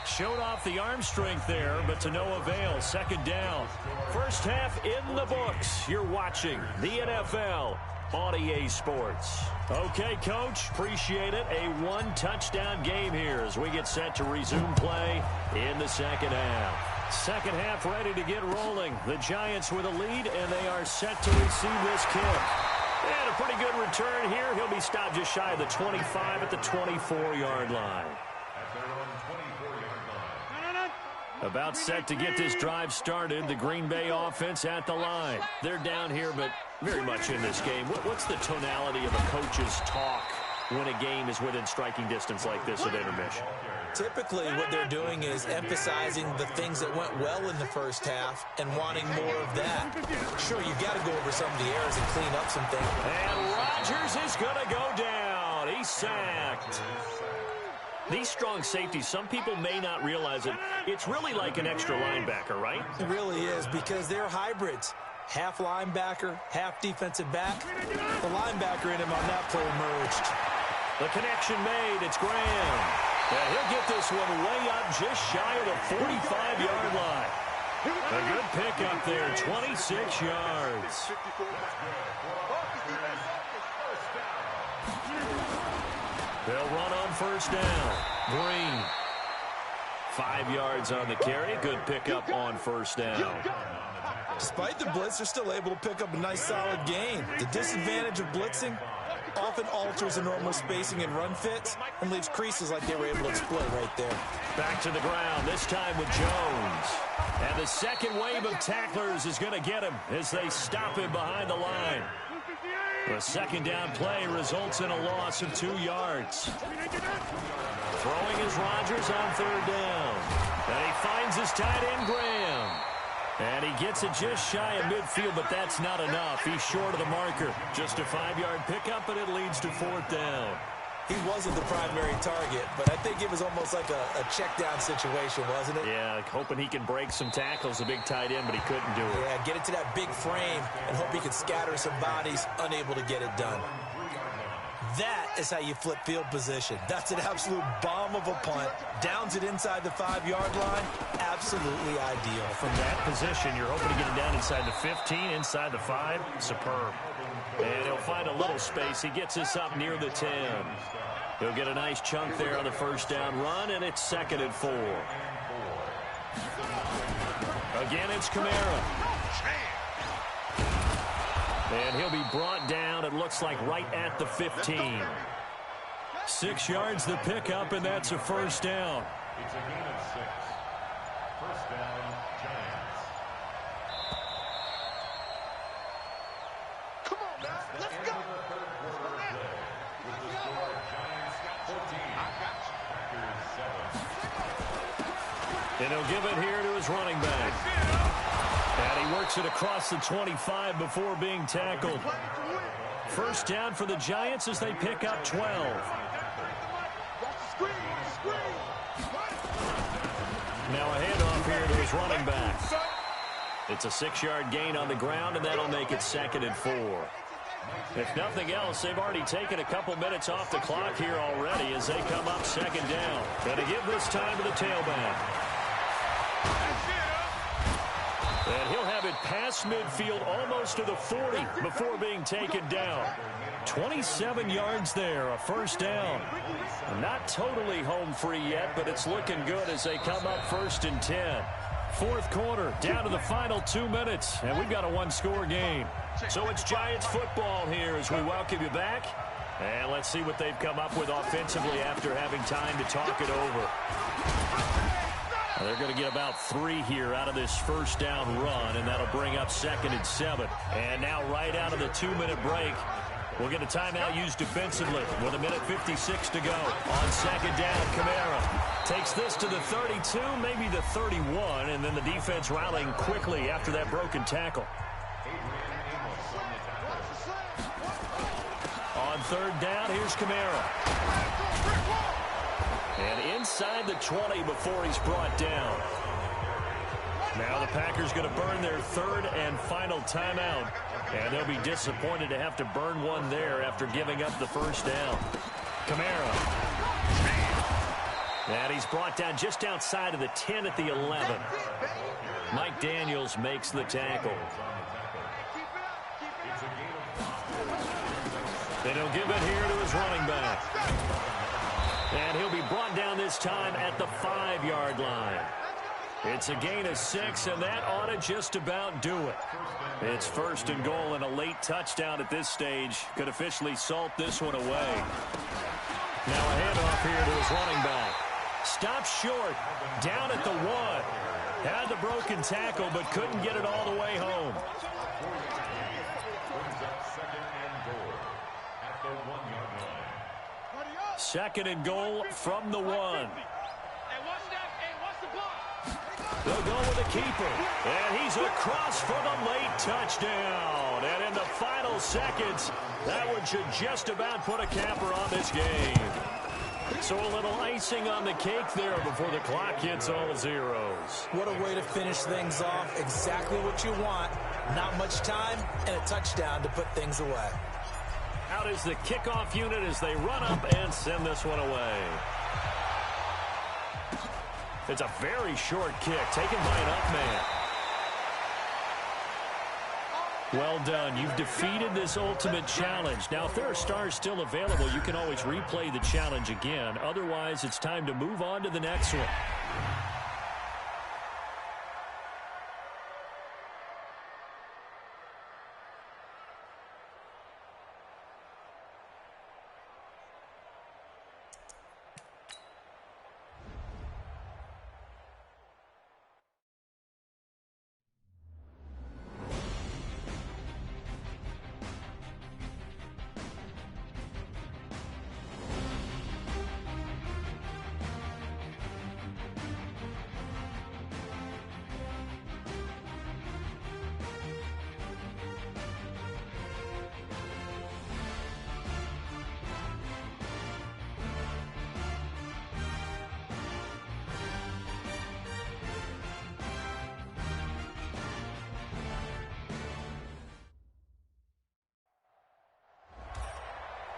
Showed off the arm strength there, but to no avail. Second down. First half in the books. You're watching the NFL on EA Sports. Okay, Coach, appreciate it. A one-touchdown game here as we get set to resume play in the second half. Second half ready to get rolling. The Giants with a lead, and they are set to receive this kick. And a pretty good return here. He'll be stopped just shy of the 25 at the 24-yard line. About set to get this drive started. The Green Bay offense at the line. They're down here, but very much in this game. What's the tonality of a coach's talk when a game is within striking distance like this at intermission? Typically, what they're doing is emphasizing the things that went well in the first half and wanting more of that. Sure, you've got to go over some of the errors and clean up some things. And Rodgers is going to go down. He's sacked. These strong safeties, some people may not realize it. It's really like an extra linebacker, right? It really is, because they're hybrids. Half linebacker, half defensive back. The linebacker in him on that play emerged. The connection made. It's Graham. And he'll get this one way up just shy of the 45-yard line. A good pick up there, 26 yards. They'll run on first down. Green. 5 yards on the carry. Good pickup on first down. Despite the blitz, they're still able to pick up a nice solid gain. The disadvantage of blitzing often alters the normal spacing and run fits and leaves creases like they were able to exploit right there. Back to the ground, this time with Jones. And the second wave of tacklers is going to get him as they stop him behind the line. The second down play results in a loss of 2 yards. Throwing is Rodgers on third down. And he finds his tight end, Graham. And he gets it just shy of midfield, but that's not enough. He's short of the marker. Just a 5-yard pickup, and it leads to fourth down. He wasn't the primary target, but I think it was almost like a check down situation, wasn't it? Yeah, like hoping he can break some tackles, a big tight end, but he couldn't do it. Yeah, get it to that big frame and hope he can scatter some bodies, unable to get it done. That is how you flip field position. That's an absolute bomb of a punt. Downs it inside the 5-yard line. Absolutely ideal. From that position, you're hoping to get it down inside the 15, inside the 5. Superb. And he'll find a little space. He gets us up near the 10. He'll get a nice chunk there on the first down run, and it's 2nd and 4. Again, it's Kamara. And he'll be brought down, it looks like, right at the 15. 6 yards the pickup, and that's a first down. It's a gain of 6. First down, Giants. Come on, man. Let's go. With the score, Giants 14. Packers 7. And he'll give it here to his running back. And he works it across the 25 before being tackled. First down for the Giants as they pick up 12. Now a handoff here to his running back. It's a 6-yard gain on the ground, and that'll make it 2nd and 4. If nothing else, they've already taken a couple minutes off the clock here already as they come up 2nd down. Going to give this time to the tailback. And he'll have it past midfield almost to the 40 before being taken down. 27 yards there, a first down. Not totally home free yet, but it's looking good as they come up 1st and 10. Fourth quarter, down to the final 2 minutes, and we've got a one-score game. So it's Giants football here as we welcome you back. And let's see what they've come up with offensively after having time to talk it over. They're going to get about 3 here out of this first down run, and that'll bring up 2nd and 7. And now right out of the 2-minute break, we'll get a timeout used defensively with 1:56 to go. On 2nd down, Kamara takes this to the 32, maybe the 31, and then the defense rallying quickly after that broken tackle. On 3rd down, here's Kamara. And inside the 20 before he's brought down. Now the Packers going to burn their 3rd and final timeout. And they'll be disappointed to have to burn one there after giving up the first down. Kamara. And he's brought down just outside of the 10 at the 11. Mike Daniels makes the tackle. Then he'll give it here to his running back. And he'll be brought down this time at the 5-yard line. It's a gain of 6, and that ought to just about do it. It's 1st and goal, and a late touchdown at this stage could officially salt this one away. Now a handoff here to his running back. Stops short, down at the 1. Had the broken tackle, but couldn't get it all the way home. Second and goal from the 1. They'll go with the keeper. And he's across for the late touchdown. And in the final seconds, that one should just about put a capper on this game. So a little icing on the cake there before the clock hits all zeros. What a way to finish things off. Exactly what you want. Not much time and a touchdown to put things away. Out is the kickoff unit as they run up and send this one away. It's a very short kick taken by an up man. Well done. You've defeated this ultimate challenge. Now, if there are stars still available, you can always replay the challenge again. Otherwise, it's time to move on to the next one.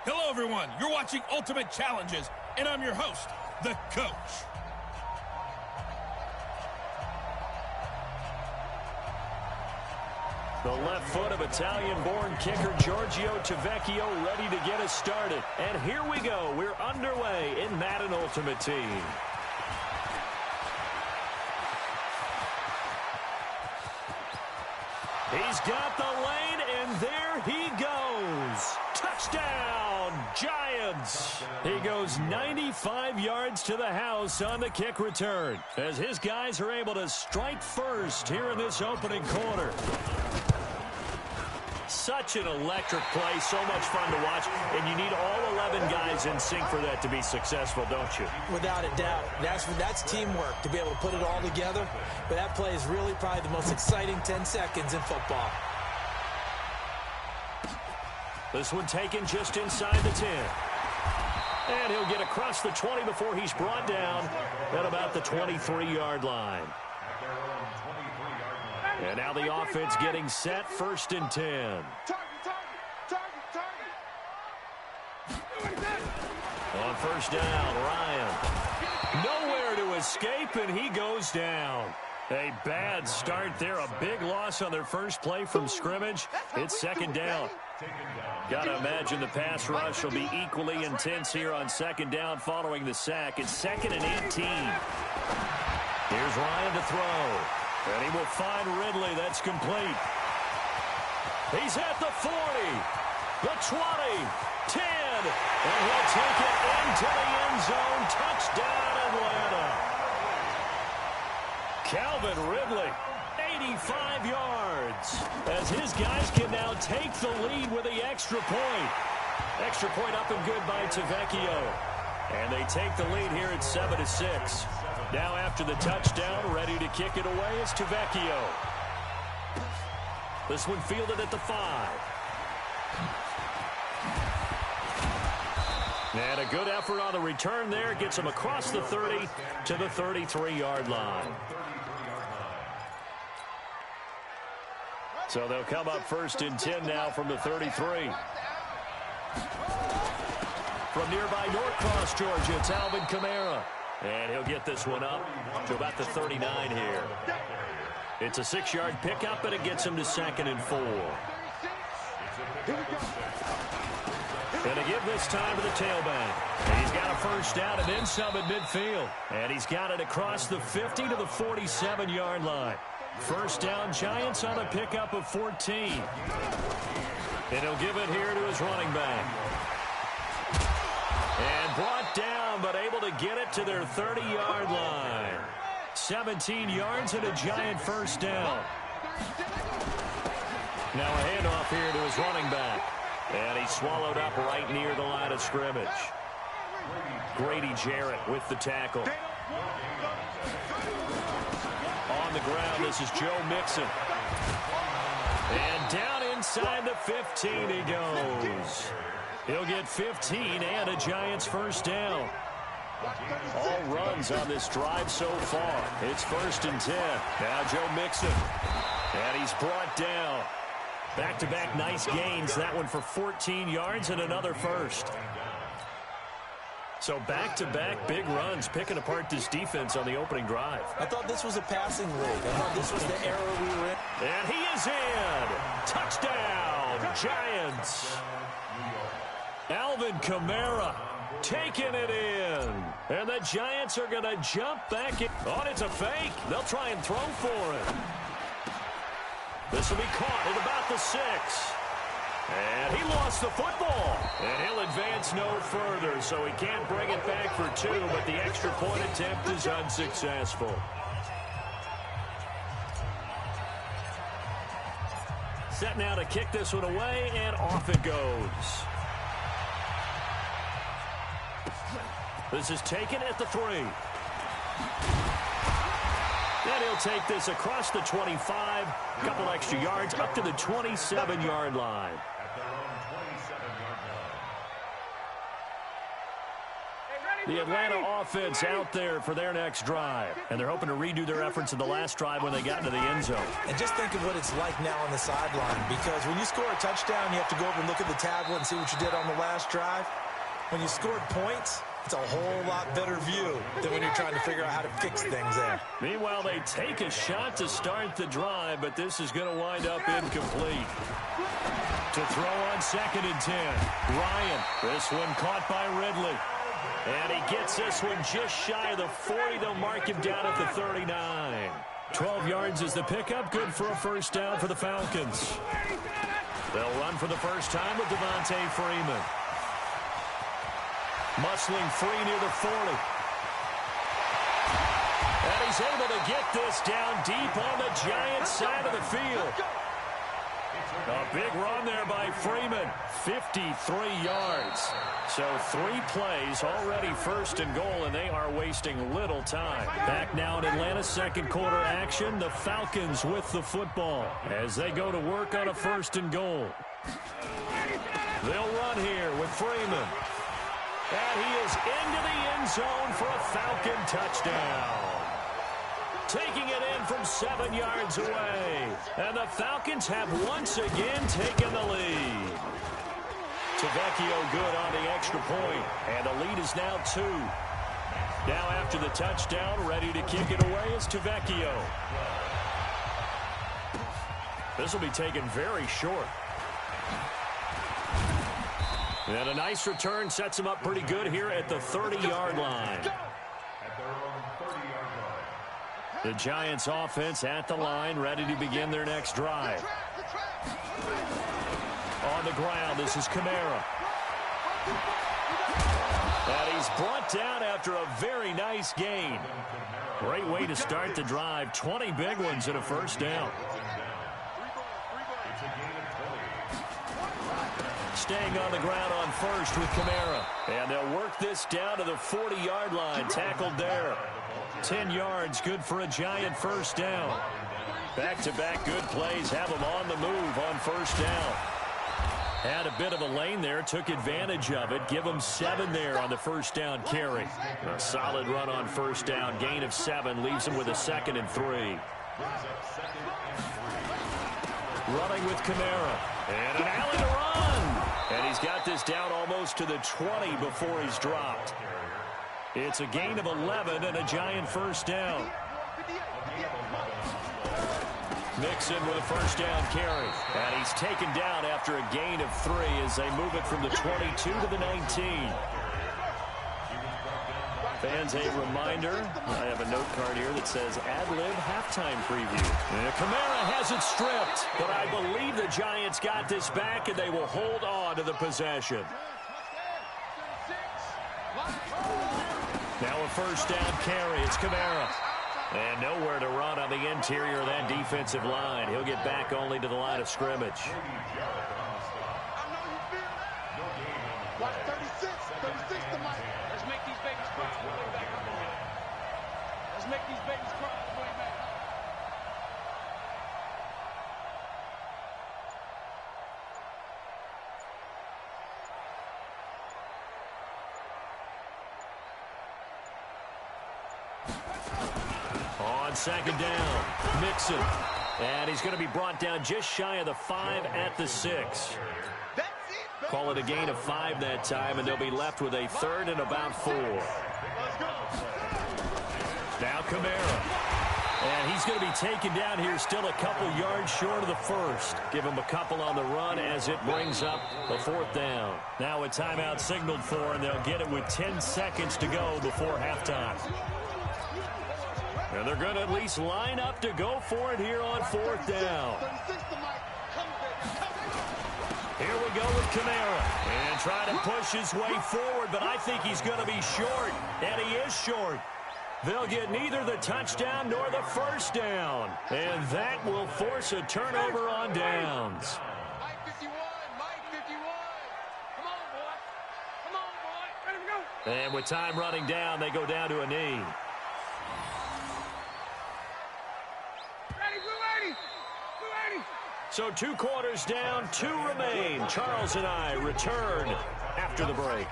Hello, everyone. You're watching Ultimate Challenges, and I'm your host, the Coach. The left foot of Italian-born kicker Giorgio Tavecchio ready to get us started. And here we go. We're underway in Madden Ultimate Team. He's got the lane, and there he goes. Touchdown, Giants. He goes 95 yards to the house on the kick return as his guys are able to strike first here in this opening quarter. Such an electric play, so much fun to watch, and you need all 11 guys in sync for that to be successful, don't you? Without a doubt. That's teamwork to be able to put it all together. But that play is really probably the most exciting 10 seconds in football. This one taken just inside the 10. And he'll get across the 20 before he's brought down at about the 23-yard line. And now the offense getting set, 1st and 10. On 1st down, Ryan. Nowhere to escape, and he goes down. A bad start there, a big loss on their first play from scrimmage. It's 2nd down. Got to imagine the pass rush will be equally intense here on 2nd down following the sack. It's 2nd and 18. Here's Ryan to throw. And he will find Ridley. That's complete. He's at the 40, the 20, 10, Ridley. 85 yards. As his guys can now take the lead with the extra point. Extra point up and good by Tavecchio. And they take the lead here at 7-6. Now after the touchdown, ready to kick it away is Tavecchio. This one fielded at the 5. And a good effort on the return there. Gets him across the 30 to the 33-yard line. So they'll come up 1st and 10 now from the 33. From nearby Norcross, Georgia, it's Alvin Kamara. And he'll get this one up to about the 39 here. It's a 6-yard pickup, and it gets him to 2nd and 4. And to give this time to the tailback. And he's got a first down and then some at midfield. And he's got it across the 50 to the 47-yard line. First down, Giants on a pickup of 14. And he'll give it here to his running back. And brought down, but able to get it to their 30-yard line. 17 yards and a Giant first down. Now a handoff here to his running back. And he's swallowed up right near the line of scrimmage. Grady Jarrett with the tackle. On the ground, this is Joe Mixon. And down inside the 15 he goes. He'll get 15 and a Giants first down. All runs on this drive so far. It's 1st and 10. Now Joe Mixon. And he's brought down. Back-to-back nice gains. That one for 14 yards and another first. So back-to-back big runs, picking apart this defense on the opening drive. I thought this was a passing league. I thought this was the era we were in. And he is in. Touchdown, Giants. Alvin Kamara taking it in. And the Giants are going to jump back in. Oh, it's a fake. They'll try and throw for it. This will be caught at about the 6. And he lost the football. And he'll advance no further, so he can't bring it back for 2, but the extra point attempt is unsuccessful. Set now to kick this one away, and off it goes. This is taken at the 3. And he'll take this across the 25. A couple extra yards up to the 27-yard line. The Atlanta offense out there for their next drive. And they're hoping to redo their efforts in the last drive when they got into the end zone. And just think of what it's like now on the sideline. Because when you score a touchdown, you have to go over and look at the tablet and see what you did on the last drive. When you scored points, it's a whole lot better view than when you're trying to figure out how to fix things there. Meanwhile, they take a shot to start the drive, but this is going to wind up incomplete. To throw on 2nd and 10. Ryan, this one caught by Ridley. And he gets this one just shy of the 40. They'll mark him down at the 39. 12 yards is the pickup. Good for a first down for the Falcons. They'll run for the first time with Devontae Freeman. Muscling free near the 40. And he's able to get this down deep on the Giants side of the field. A big run there by Freeman. 53 yards. So 3 plays, already 1st and goal, and they are wasting little time. Back now in Atlanta's second quarter action, the Falcons with the football as they go to work on a 1st and goal. They'll run here with Freeman. And he is into the end zone for a Falcon touchdown. Taking it in from 7 yards away. And the Falcons have once again taken the lead. Tavecchio good on the extra point. And the lead is now 2. Now after the touchdown, ready to kick it away is Tavecchio. This will be taken very short. And a nice return sets him up pretty good here at the 30-yard line. The Giants offense at the line, ready to begin their next drive. On the ground, this is Kamara. And he's brought down after a very nice gain. Great way to start the drive. 20 big ones and a first down. Staying on the ground on first with Kamara. And they'll work this down to the 40-yard line. Tackled there. 10 yards, good for a Giant first down. Back-to-back good plays have them on the move on first down. Had a bit of a lane there, took advantage of it. Give them 7 there on the first down carry. A solid run on first down. Gain of 7 leaves them with a 2nd and 3. Running with Kamara. And an alley to run. And he's got this down almost to the 20 before he's dropped. It's a gain of 11 and a Giant first down. Mixon with a first down carry. And he's taken down after a gain of 3 as they move it from the 22 to the 19. Fans, a reminder, I have a note card here that says ad-lib halftime preview. And Kamara has it stripped, but I believe the Giants got this back and they will hold on to the possession. Now a first down carry. It's Kamara. And nowhere to run on the interior of that defensive line. He'll get back only to the line of scrimmage. Watch 36 to Mike. Let's make these babies cry. Let's make these babies cry. On second down, Mixon. And he's going to be brought down just shy of the 5 at the 6. Call it a gain of 5 that time, and they'll be left with a 3rd and about 4. Now Kamara. And he's going to be taken down here still a couple yards short of the 1st. Give him a couple on the run as it brings up the 4th down. Now a timeout signaled for, and they'll get it with 10 seconds to go before halftime. And they're going to at least line up to go for it here on 4th down. Here we go with Kamara. And trying to push his way forward, but I think he's going to be short. And he is short. They'll get neither the touchdown nor the first down. And that will force a turnover on downs. Mike 51, Mike 51. Come on, boy. Come on, boy. Ready to go. And with time running down, they go down to a knee. So 2 quarters down, 2 remain. Charles and I return after the break.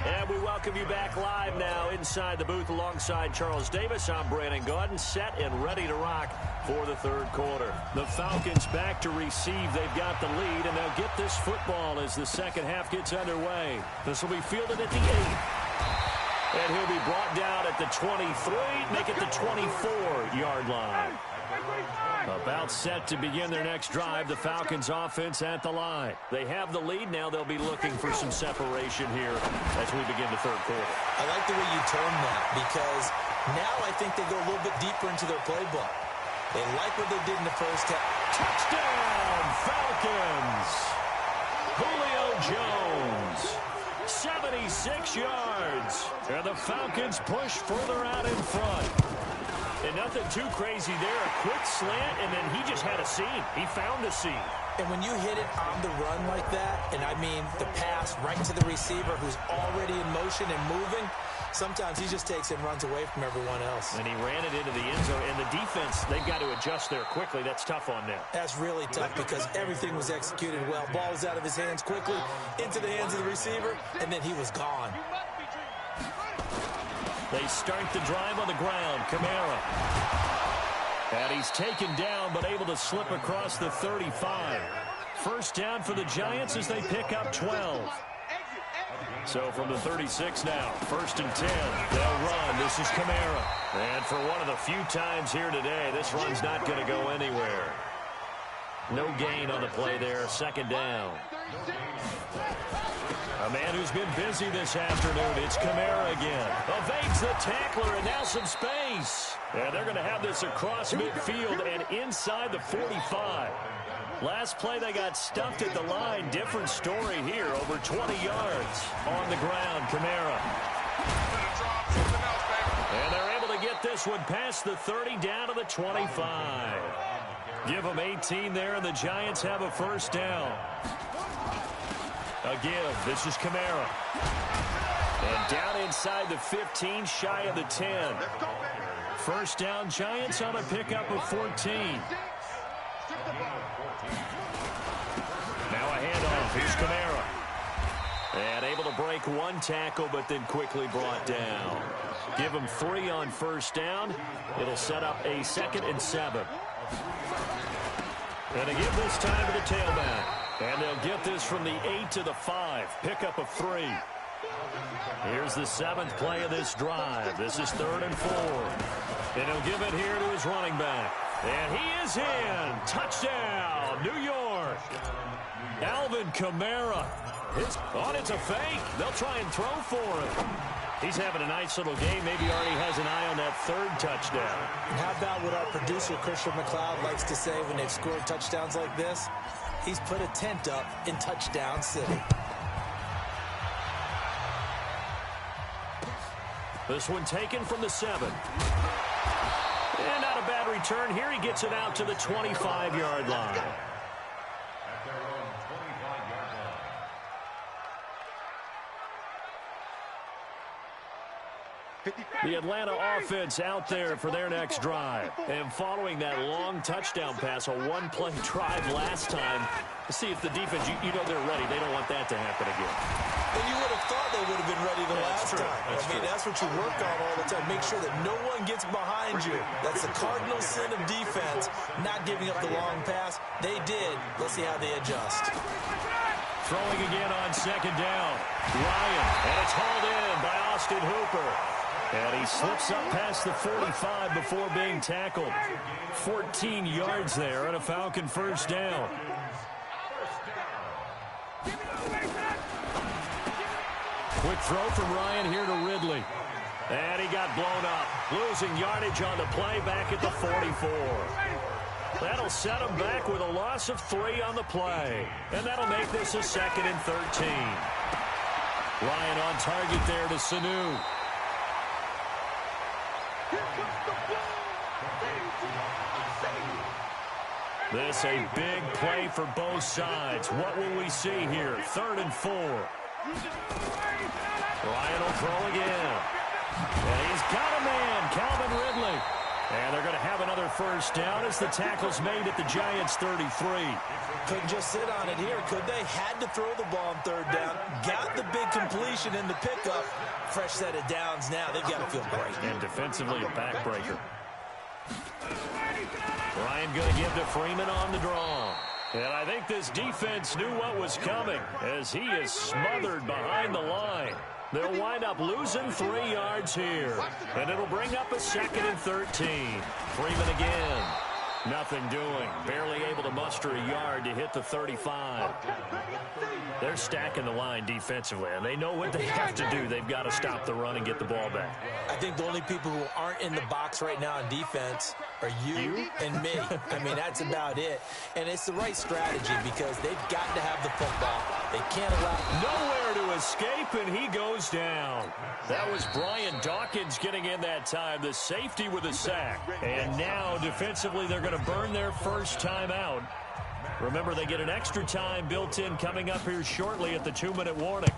And we welcome you back live now inside the booth alongside Charles Davis. I'm Brandon Gaudin, set and ready to rock for the 3rd quarter. The Falcons back to receive. They've got the lead, and they'll get this football as the second half gets underway. This will be fielded at the 8. And he'll be brought down at the 23, make it the 24-yard line. About set to begin their next drive. The Falcons offense at the line. They have the lead. Now they'll be looking for some separation here as we begin the 3rd quarter. I like the way you term that, because now I think they go a little bit deeper into their playbook. They like what they did in the first half. Touchdown, Falcons! Julio Jones, 76 yards. And the Falcons push further out in front. And nothing too crazy there. A quick slant, and then he just had a seam. He found a seam. And when you hit it on the run like that, and I mean the pass right to the receiver who's already in motion and moving, sometimes he just takes it and runs away from everyone else. And he ran it into the end zone. And the defense, they've got to adjust there quickly. That's tough on them. That's really tough because everything was executed well. Ball was out of his hands quickly, into the hands of the receiver, and then he was gone. They start the drive on the ground. Kamara. And he's taken down, but able to slip across the 35. First down for the Giants as they pick up 12. So from the 36 now, 1st and 10. They'll run. This is Kamara. And for one of the few times here today, this run's not going to go anywhere. No gain on the play there. 2nd down. A man who's been busy this afternoon. It's Kamara again. Evades the tackler, and now some space. And they're going to have this across midfield and inside the 45. Last play, they got stuffed at the line. Different story here. Over 20 yards on the ground. Kamara. And they're able to get this one past the 30 down to the 25. Give them 18 there, and the Giants have a first down. A give. This is Kamara. And down inside the 15, shy of the 10. First down, Giants on a pickup of 14. Now a handoff. Here's Kamara. And able to break one tackle, but then quickly brought down. Give him 3 on first down. It'll set up a 2nd and 7. And they give this time to the tailback. And they'll get this from the 8 to the 5. Pickup of 3. Here's the 7th play of this drive. This is 3rd and 4. And he'll give it here to his running back. And he is in. Touchdown, New York. Alvin Kamara. It's a fake. They'll try and throw for him. He's having a nice little game. Maybe already has an eye on that 3rd touchdown. And how about what our producer, Christian McLeod, likes to say when they've scored touchdowns like this? He's put a tent up in Touchdown City. This one taken from the 7. And not a bad return here. He gets it out to the 25-yard line. At their own 25-yard line. The Atlanta offense out there for their next drive. And following that long touchdown pass, a one-play drive last time, to see if the defense, you know they're ready. They don't want that to happen again. And you would have thought they would have been ready the last time. That's what you work on all the time. Make sure that no one gets behind you. That's the cardinal sin of defense, not giving up the long pass. They did. Let's see how they adjust. Throwing again on 2nd down. Ryan, and it's hauled in by Austin Hooper. And he slips up past the 45 before being tackled. 14 yards there and a Falcon first down. Quick throw from Ryan here to Ridley. And he got blown up. Losing yardage on the play back at the 44. That'll set him back with a loss of 3 on the play. And that'll make this a 2nd and 13. Ryan on target there to Sanu. This a big play for both sides. What will we see here? 3rd and 4. Ryan will throw again. And he's got a man, Calvin Ridley. And they're going to have another first down as the tackle's made at the Giants' 33. Couldn't just sit on it here, could they? Had to throw the ball on 3rd down. Got the big completion in the pickup. Fresh set of downs now. They've got to feel great. And defensively a backbreaker. Ryan going to give to Freeman on the draw. And I think this defense knew what was coming as he is smothered behind the line. They'll wind up losing 3 yards here. And it'll bring up a 2nd and 13. Freeman again. Nothing doing. Barely able to muster a yard to hit the 35. They're stacking the line defensively, and they know what they have to do. They've got to stop the run and get the ball back. I think the only people who aren't in the box right now on defense are you and me. That's about it. And it's the right strategy because they've got to have the football. They can't allow... Nowhere to escape, and he goes down. That was Brian Dawkins getting in that time, the safety with a sack. And now, defensively, they're going to burn their first time out. Remember, they get an extra time built in coming up here shortly at the 2-minute warning.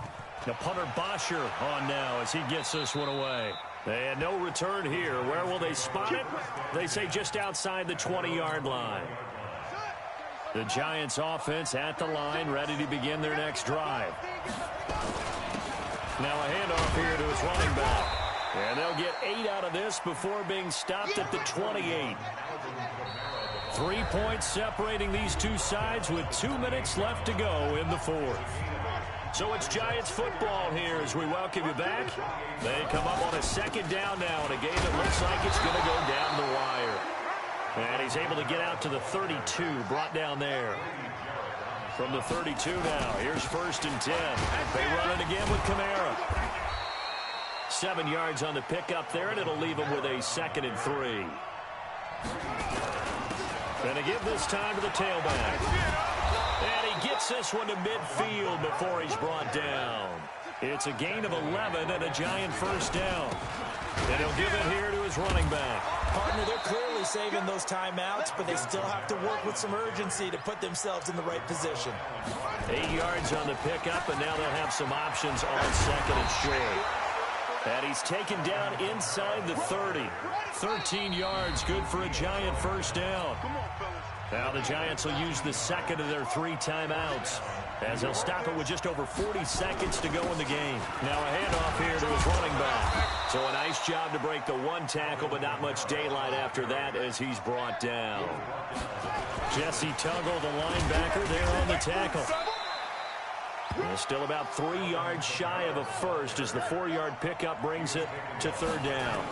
The punter Bosher on now as he gets this one away. And no return here. Where will they spot it? They say just outside the 20-yard line. The Giants offense at the line, ready to begin their next drive. Now a handoff here to his running back. And they'll get 8 out of this before being stopped at the 28. 3 points separating these two sides with 2 minutes left to go in the 4th. So it's Giants football here as we welcome you back. They come up on a 2nd down now in a game that looks like it's going to go down the wire. And he's able to get out to the 32, brought down there. From the 32 now, here's 1st and 10. They run it again with Kamara. 7 yards on the pickup there, and it'll leave him with a 2nd and 3. Going to give this time to the tailback. And he gets this one to midfield before he's brought down. It's a gain of 11 and a giant first down. And he'll give it here to his running back. Partner, they're clearly saving those timeouts, but they still have to work with some urgency to put themselves in the right position. 8 yards on the pickup, and now they'll have some options on second and short. And he's taken down inside the 30. 13 yards, good for a giant first down. Now the Giants will use the second of their 3 timeouts, as they'll stop it with just over 40 seconds to go in the game. Now a handoff here to his running back. So a nice job to break the 1 tackle, but not much daylight after that as he's brought down. Jesse Tuggle, the linebacker, there on the tackle. And still about 3 yards shy of a first as the 4-yard pickup brings it to 3rd down.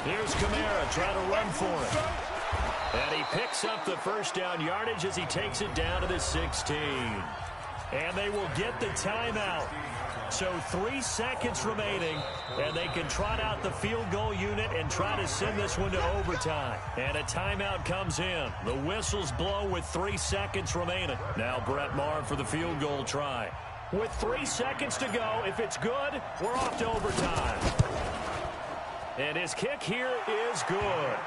Here's Kamara trying to run for it. And he picks up the first down yardage as he takes it down to the 16. And they will get the timeout. So 3 seconds remaining, and they can trot out the field goal unit and try to send this one to overtime. And a timeout comes in. The whistles blow with 3 seconds remaining. Now Brett Maher for the field goal try. With 3 seconds to go, if it's good, we're off to overtime. And his kick here is good.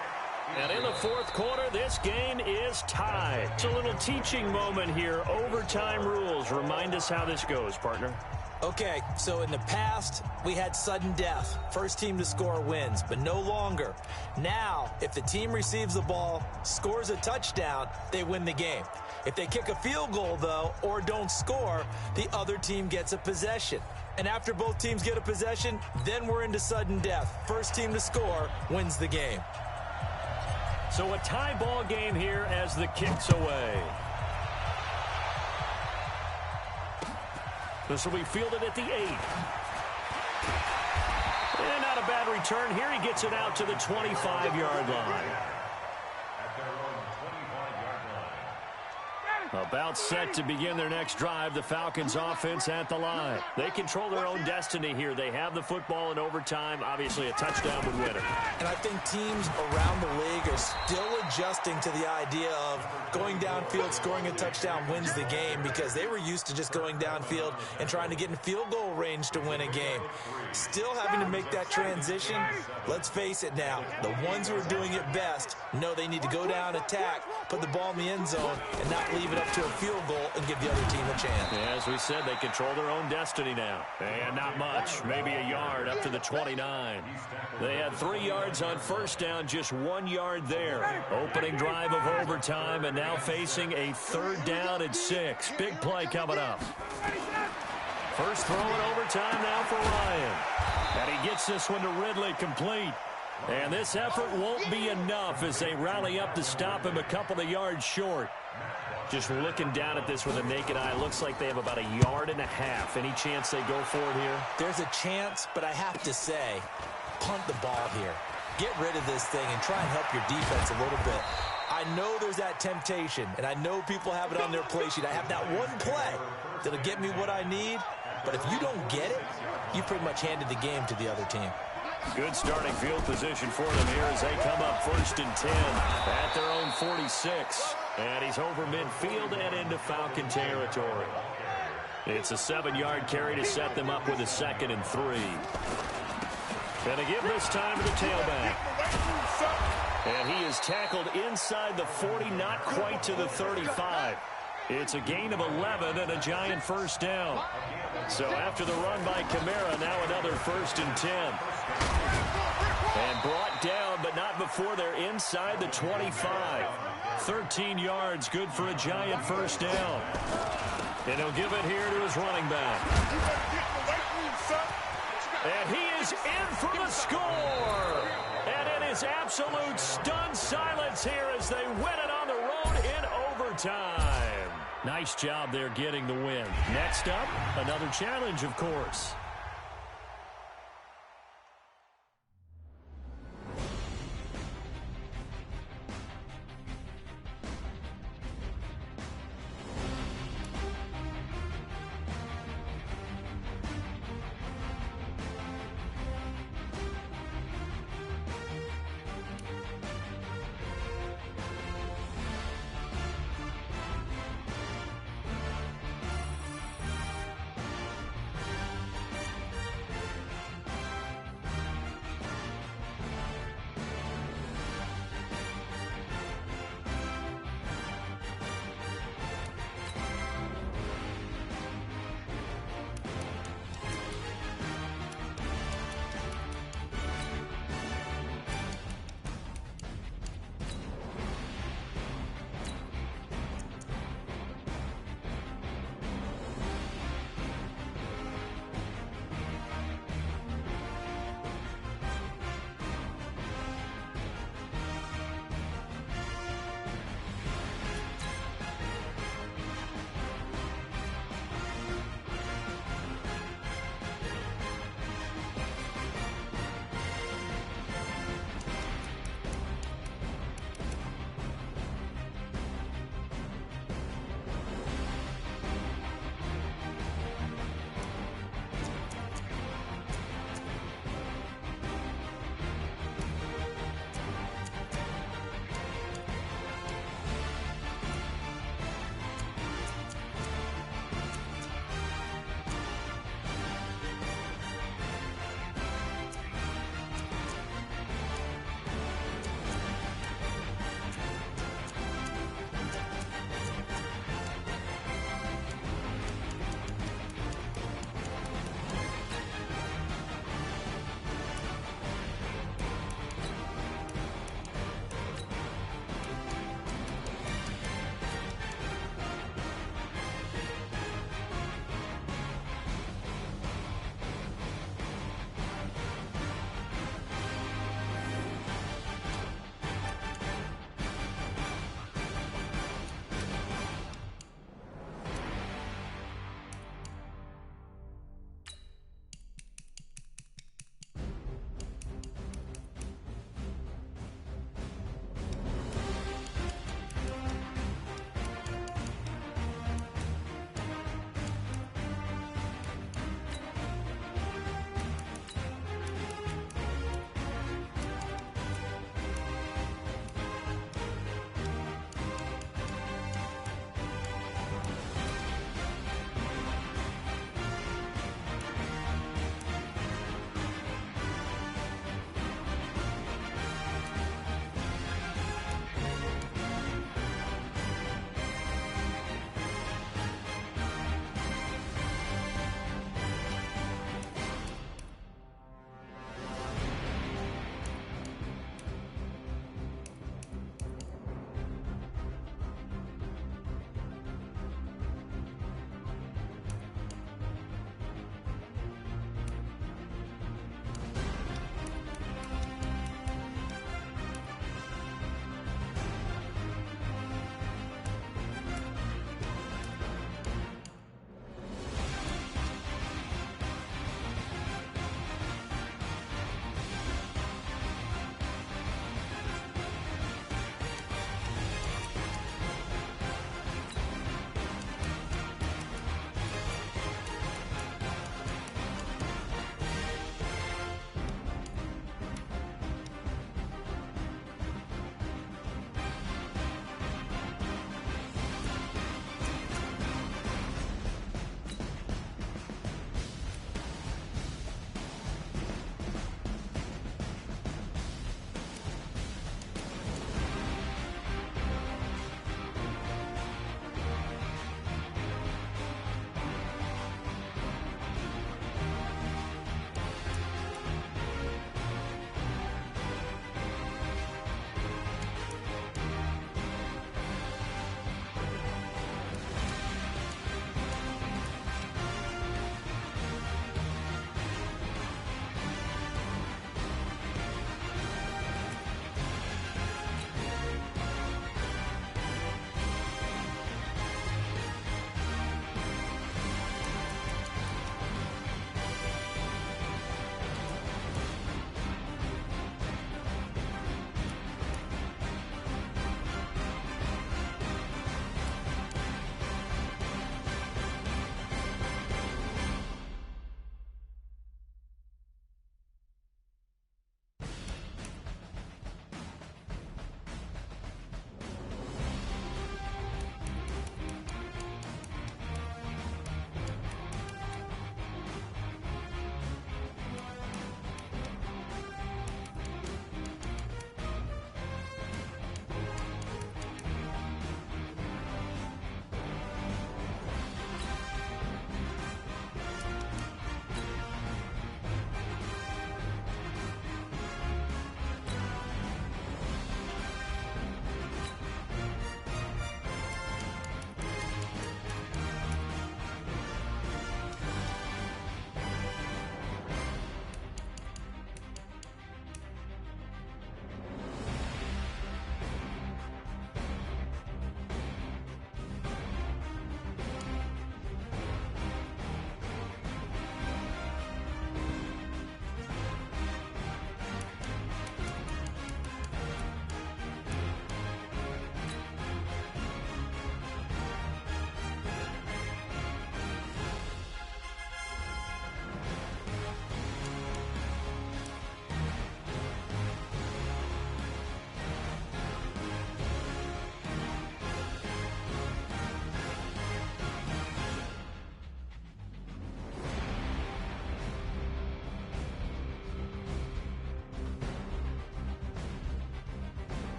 And in the 4th quarter, this game is tied. It's a little teaching moment here. Overtime rules. Remind us how this goes, partner. Okay, so in the past, we had sudden death. First team to score wins, but no longer. Now, if the team receives the ball, scores a touchdown, they win the game. If they kick a field goal, though, or don't score, the other team gets a possession. And after both teams get a possession, then we're into sudden death. First team to score wins the game. So a tie ball game here as the kick's away. This will be fielded at the 8. And not a bad return here. He gets it out to the 25-yard line. About set to begin their next drive, the Falcons offense at the line. They control their own destiny here. They have the football in overtime. Obviously, a touchdown would win it. And I think teams around the league are still adjusting to the idea of going downfield, scoring a touchdown wins the game, because they were used to just going downfield and trying to get in field goal range to win a game. Still having to make that transition. Let's face it now, the ones who are doing it best know they need to go down, attack, put the ball in the end zone, and not leave it up to a field goal and give the other team a chance. Yeah, as we said, they control their own destiny now. And not much, maybe a yard up to the 29. They had 3 yards on first down, just 1 yard there. Opening drive of overtime, and now facing a 3rd down and 6. Big play coming up. First throw in overtime now for Ryan. And he gets this one to Ridley complete. And this effort won't be enough as they rally up to stop him a couple of yards short. Just looking down at this with a naked eye, looks like they have about 1.5 yards. Any chance they go for it here? There's a chance, but I have to say, punt the ball here. Get rid of this thing and try and help your defense a little bit. I know there's that temptation, and I know people have it on their play sheet. I have that one play that'll get me what I need, but if you don't get it, you pretty much handed the game to the other team. Good starting field position for them here as they come up 1st and 10 at their own 46. And he's over midfield and into Falcon territory. It's a 7-yard carry to set them up with a 2nd and 3. And to give this time to the tailback. And he is tackled inside the 40, not quite to the 35. It's a gain of 11 and a giant first down. So after the run by Kamara, now another 1st and 10. And brought down, but not before they're inside the 25. 13 yards, good for a giant first down. And he'll give it here to his running back. And he is in for the score. And it is absolute stunned silence here as they win it on the road in overtime. Nice job there getting the win. Next up, another challenge, of course.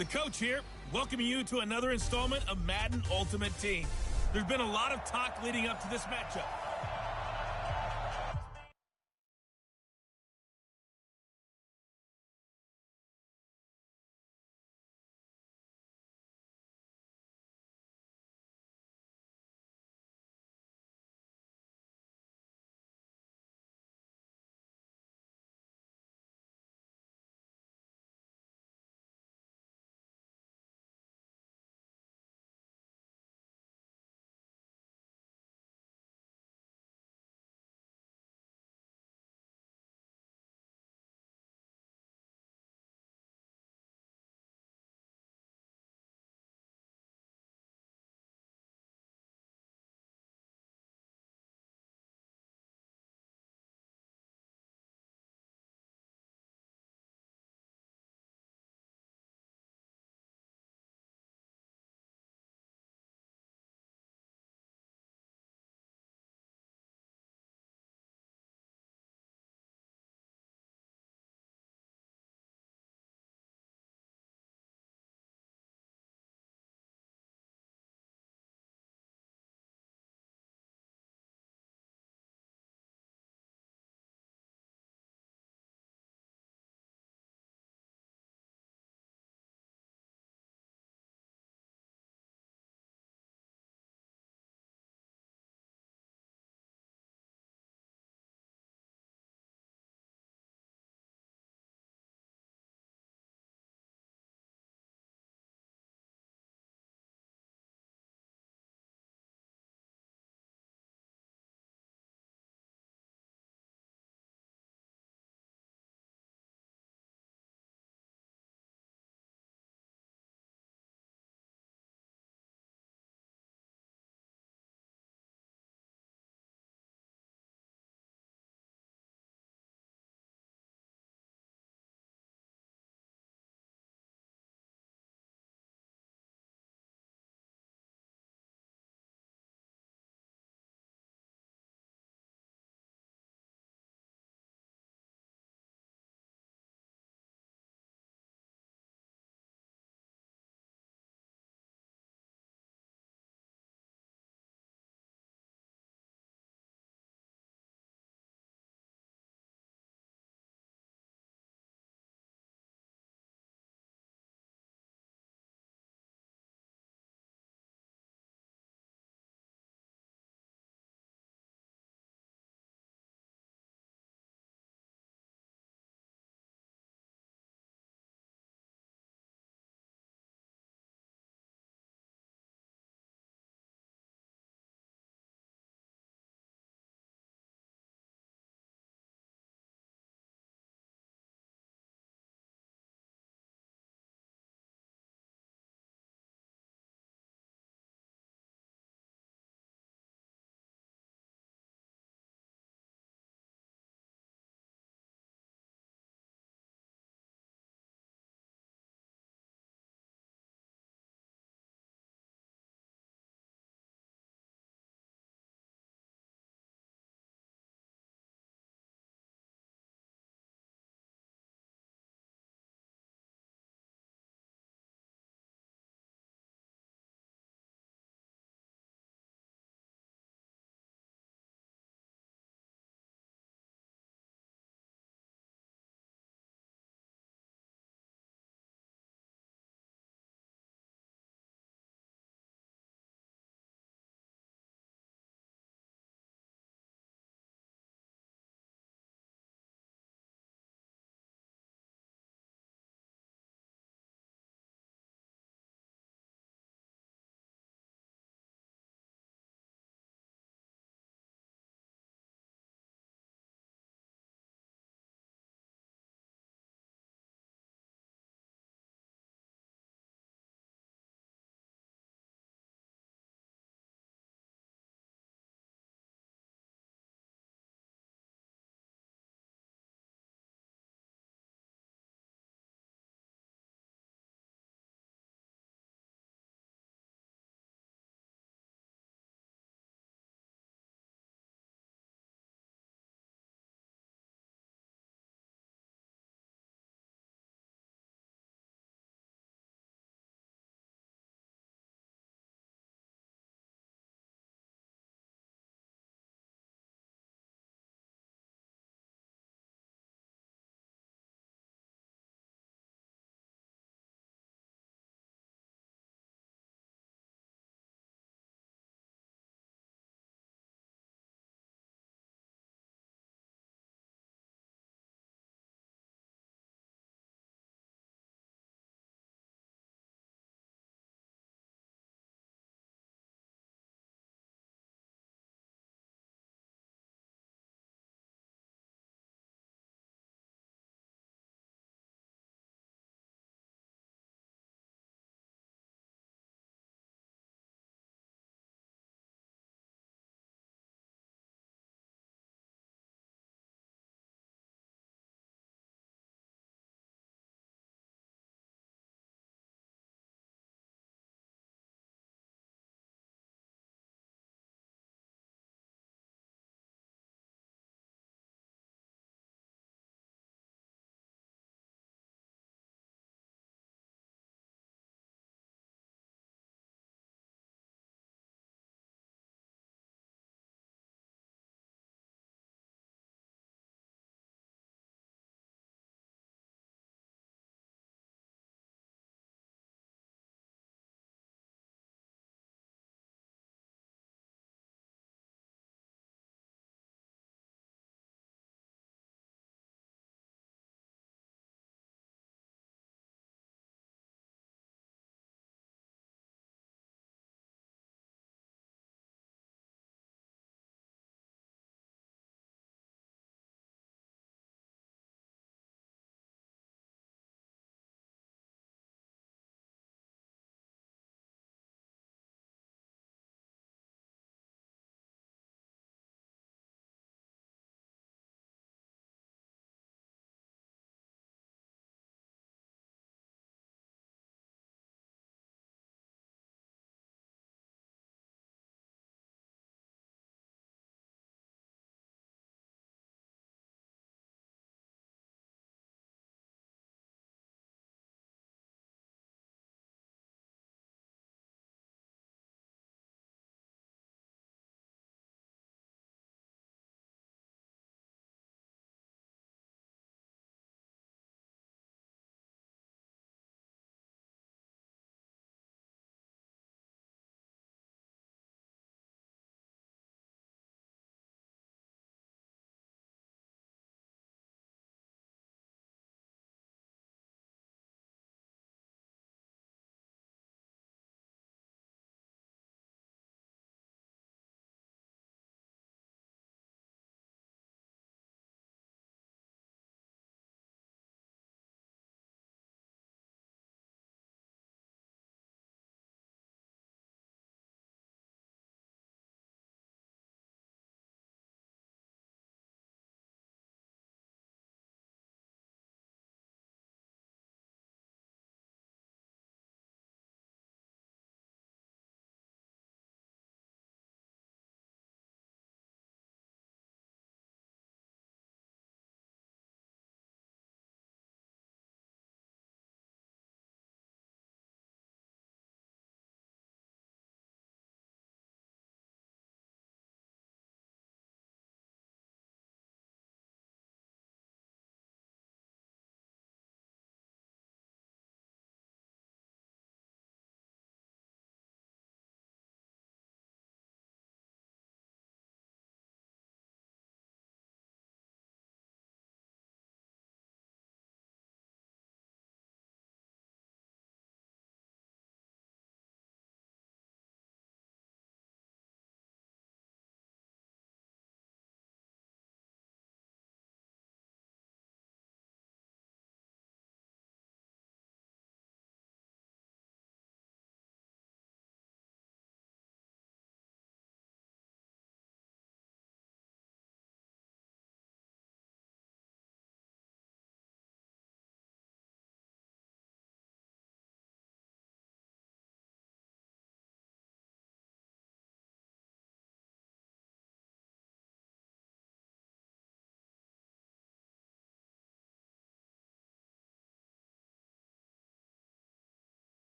the coach here, welcoming you to another installment of Madden Ultimate Team. There's been a lot of talk leading up to this matchup.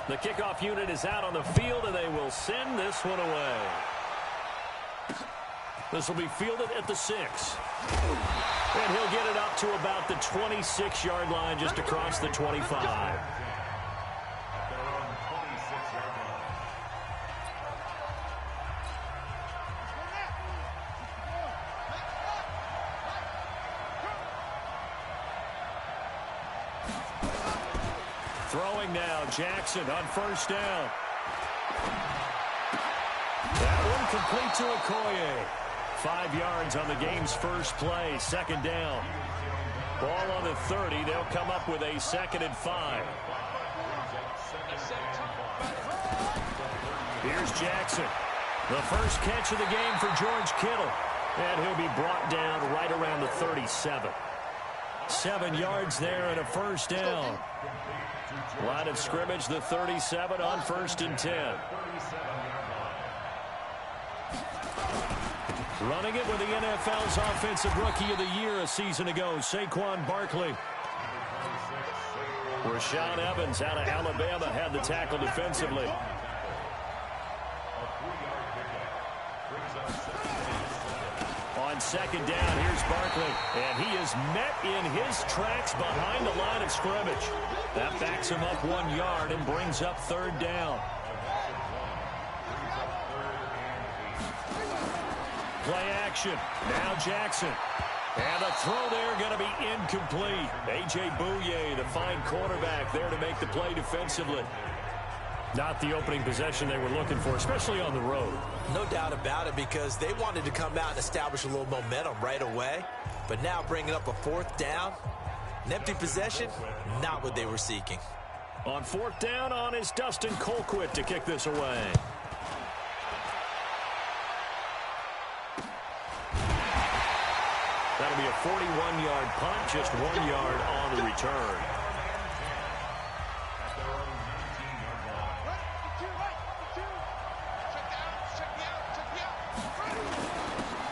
The kickoff unit is out on the field, and they will send this one away. This will be fielded at the 6. And he'll get it up to about the 26-yard line, just across the 25. Throwing now, Jackson on first down. That one complete to Okoye. 5 yards on the game's first play, second down. Ball on the 30. They'll come up with a 2nd and 5. Here's Jackson. The first catch of the game for George Kittle. And he'll be brought down right around the 37. 7 yards there and a first down. Line of scrimmage, the 37 on 1st and 10. Running it with the NFL's Offensive Rookie of the Year a season ago, Saquon Barkley. Rashaan Evans out of Alabama had the tackle defensively. On 2nd down, here's Barkley, and he is met in his tracks behind the line of scrimmage. That backs him up 1 yard and brings up 3rd down. Play action. Now Jackson. And the throw there going to be incomplete. A.J. Bouye, the fine quarterback, there to make the play defensively. Not the opening possession they were looking for, especially on the road. No doubt about it, because they wanted to come out and establish a little momentum right away. But now bringing up a 4th down, an empty possession, not what they were seeking. On 4th down, on is Dustin Colquitt to kick this away. That'll be a 41-yard punt, just 1 yard on the return.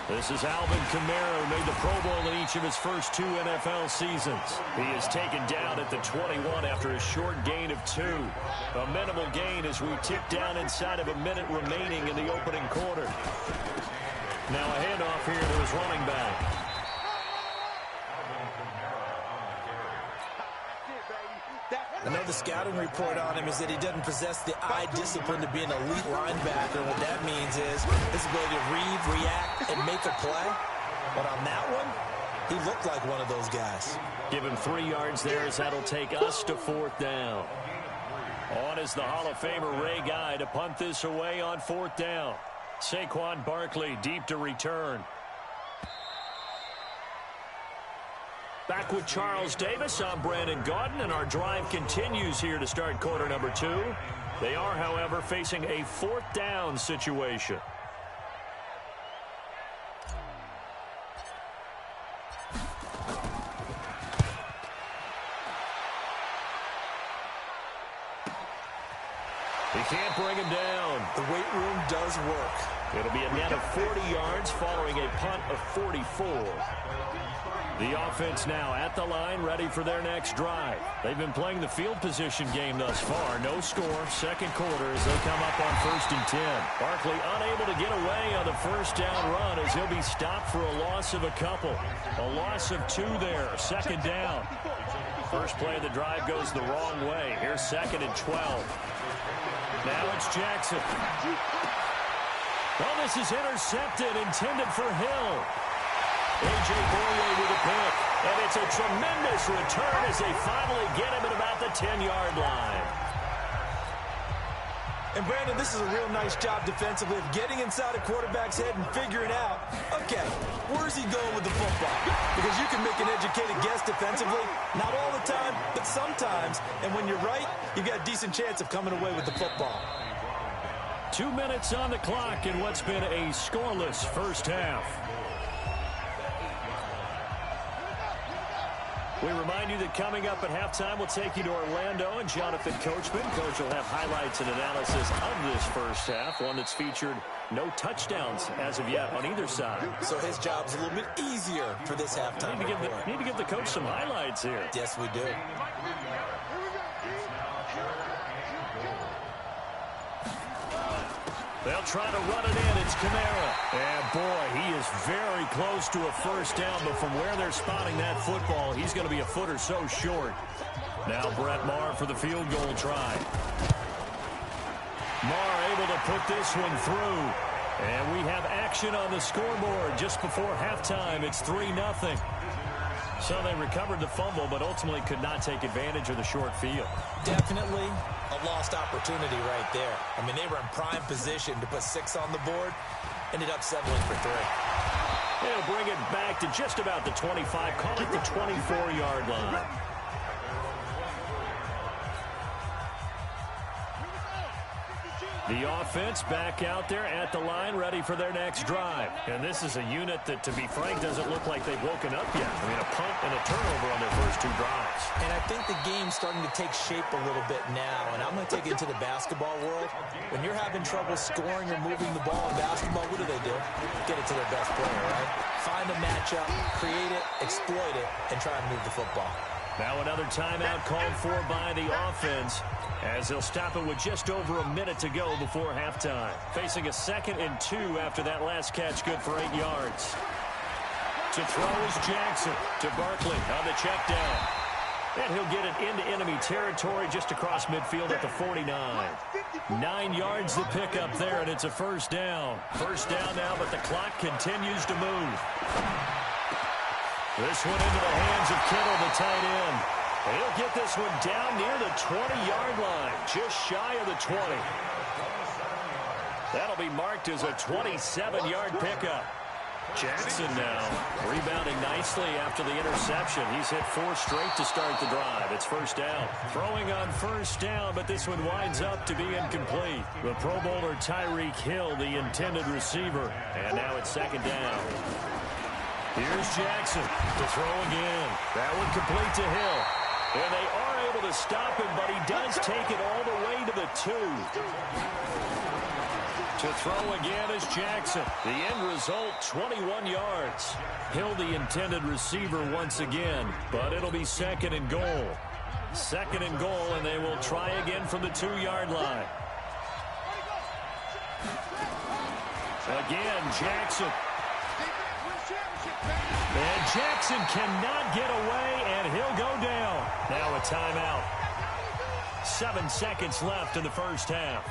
This is Alvin Kamara, who made the Pro Bowl in each of his first 2 NFL seasons. He is taken down at the 21 after a short gain of 2. A minimal gain as we tick down inside of a minute remaining in the opening quarter. Now a handoff here to his running back. Another scouting report on him is that he doesn't possess the eye discipline to be an elite linebacker. What that means is his ability to read, react, and make a play. But on that one, he looked like one of those guys. Give him 3 yards there, as that'll take us to 4th down. On is the Hall of Famer Ray Guy to punt this away on 4th down. Saquon Barkley deep to return. Back with Charles Davis, I'm Brandon Gaudin, and our drive continues here to start quarter number 2. They are, however, facing a 4th down situation. He can't bring him down. The weight room does work. It'll be a net of 40 yards following a punt of 44. The offense now at the line, ready for their next drive. They've been playing the field position game thus far. No score, second quarter as they come up on 1st and 10. Barkley unable to get away on the 1st down run as he'll be stopped for a loss of a couple. A loss of 2 there, 2nd down. First play of the drive goes the wrong way. Here's 2nd and 12. Now it's Jackson. Well, this is intercepted, intended for Hill. A.J. Bouye with a pick. And it's a tremendous return as they finally get him at about the 10-yard line. And, Brandon, this is a real nice job defensively of getting inside a quarterback's head and figuring out, okay, where's he going with the football? Because you can make an educated guess defensively, not all the time, but sometimes. And when you're right, you've got a decent chance of coming away with the football. 2 minutes on the clock in what's been a scoreless first half. We remind you that coming up at halftime, we'll take you to Orlando and Jonathan Coachman. Coach will have highlights and analysis of this first half, one that's featured no touchdowns as of yet on either side. So his job's a little bit easier for this halftime. Need to give the coach some highlights here. Yes, we do. They'll try to run it in. It's Kamara. And, boy, he is very close to a first down, but from where they're spotting that football, he's going to be a foot or so short. Now Brett Maher for the field goal try. Maher able to put this one through. And we have action on the scoreboard just before halftime. It's 3-0. So they recovered the fumble, but ultimately could not take advantage of the short field. Definitely a lost opportunity right there. I mean, they were in prime position to put 6 on the board. Ended up settling for 3. They'll bring it back to just about the 25. Call it the 24-yard line. The offense back out there at the line, ready for their next drive. And this is a unit that, to be frank, doesn't look like they've woken up yet. I mean, a punt and a turnover on their first 2 drives. And I think the game's starting to take shape a little bit now. And I'm going to take it into the basketball world. When you're having trouble scoring or moving the ball in basketball, what do? Get it to their best player, right? Find a matchup, create it, exploit it, and try and move the football. Now another timeout called for by the offense, as they'll stop it with just over a minute to go before halftime. Facing a 2nd and 2 after that last catch, good for 8 yards. To throw is Jackson to Barkley on the check down. And he'll get it into enemy territory just across midfield at the 49. 9 yards to pick up there, and it's a first down. First down now, but the clock continues to move. This one into the hands of Kittle, the tight end. And he'll get this one down near the 20-yard line, just shy of the 20. That'll be marked as a 27-yard pickup. Jackson now rebounding nicely after the interception. He's hit 4 straight to start the drive. It's first down. Throwing on first down, but this one winds up to be incomplete. The Pro Bowler Tyreek Hill, the intended receiver. And now it's 2nd down. Here's Jackson to throw again. That one complete to Hill. And they are able to stop him, but he does take it all the way to the 2. To throw again is Jackson. The end result, 21 yards. Hill, the intended receiver once again, but it'll be 2nd and goal. 2nd and goal, and they will try again from the 2-yard line. Again, Jackson. And Jackson cannot get away, and he'll go down. Now a timeout. 7 seconds left in the first half.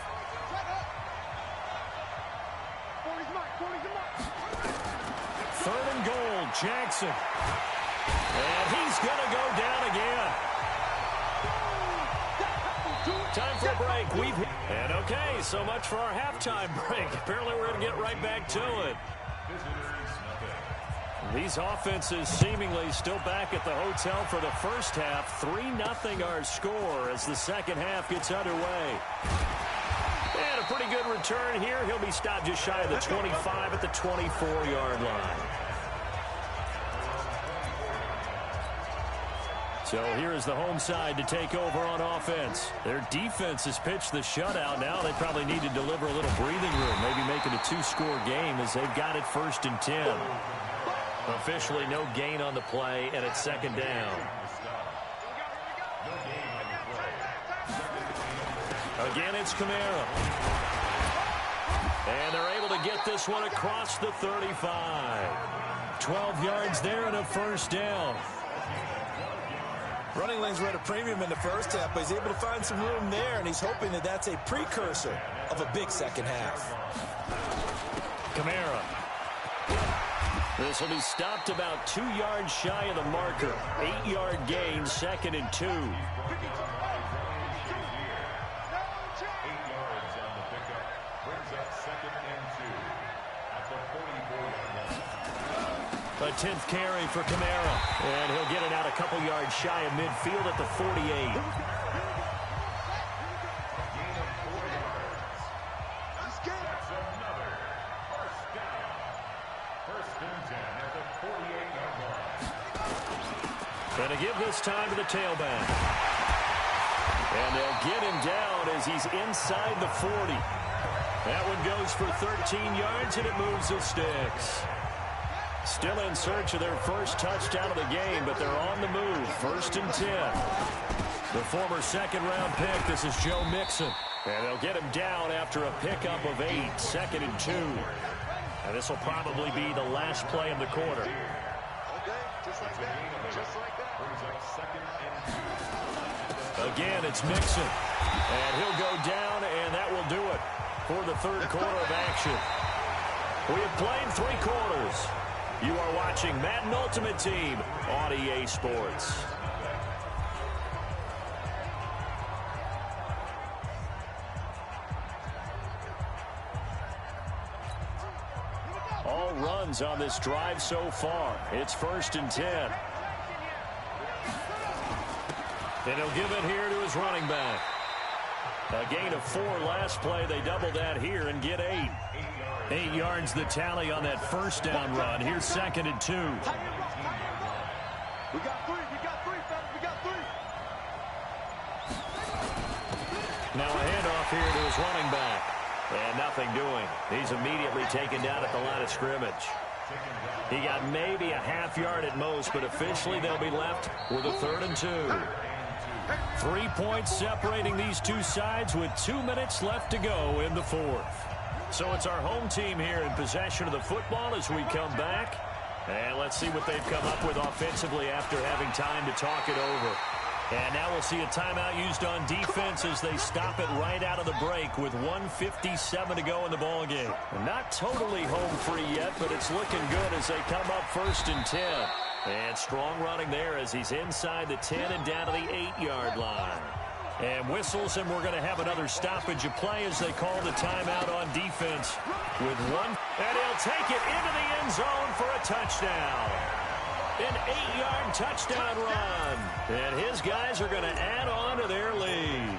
Third and goal, Jackson. And he's going to go down again. Time for a break. And okay, so much for our halftime break. Apparently we're going to get right back to it. These offenses seemingly still back at the hotel for the first half. 3-0 our score as the second half gets underway. And a pretty good return here. He'll be stopped just shy of the 25 at the 24-yard line. So here is the home side to take over on offense. Their defense has pitched the shutout. Now they probably need to deliver a little breathing room, maybe make it a 2-score game as they've got it 1st and 10. Officially no gain on the play, and it's 2nd down. Again, it's Kamara. And they're able to get this one across the 35. 12 yards there and a first down. Running lanes were at a premium in the first half, but he's able to find some room there, and he's hoping that that's a precursor of a big second half. Kamara. This will be stopped about 2 yards shy of the marker. 8-yard gain, 2nd and 2. 8 yards on the pickup brings up 2nd and 2 at the 44-yard line. A 10th carry for Kamara. And he'll get it out a couple yards shy of midfield at the 48. Going to give this time to the tailback. And they'll get him down as he's inside the 40. That one goes for 13 yards, and it moves the sticks. Still in search of their first touchdown of the game, but they're on the move. 1st and 10. The former 2nd-round pick, this is Joe Mixon. And they'll get him down after a pickup of 8, 2nd and 2. And this will probably be the last play of the quarter. Okay, just like that. Just like that. Again, it's Mixon. And he'll go down, and that will do it for the third quarter of action. We have played 3 quarters. You are watching Madden Ultimate Team on EA Sports. All runs on this drive so far. It's 1st and 10. And he'll give it here to his running back. A gain of 4 last play. They double that here and get 8. 8 yards the tally on that first down run. Here's 2nd and 2. We got 3. We got 3, fellas. We got 3. Now a handoff here to his running back. And nothing doing. He's immediately taken down at the line of scrimmage. He got maybe a half yard at most, but officially they'll be left with a 3rd and 2. 3 points separating these two sides with 2 minutes left to go in the 4th. So it's our home team here in possession of the football as we come back. And let's see what they've come up with offensively after having time to talk it over. And now we'll see a timeout used on defense as they stop it right out of the break with 1:57 to go in the ballgame. Not totally home free yet, but it's looking good as they come up 1st and 10. And strong running there as he's inside the 10 and down to the 8-yard line. And whistles, and we're going to have another stoppage of play as they call the timeout on defense with 1. And he'll take it into the end zone for a touchdown. An 8-yard touchdown run. And his guys are going to add on to their lead.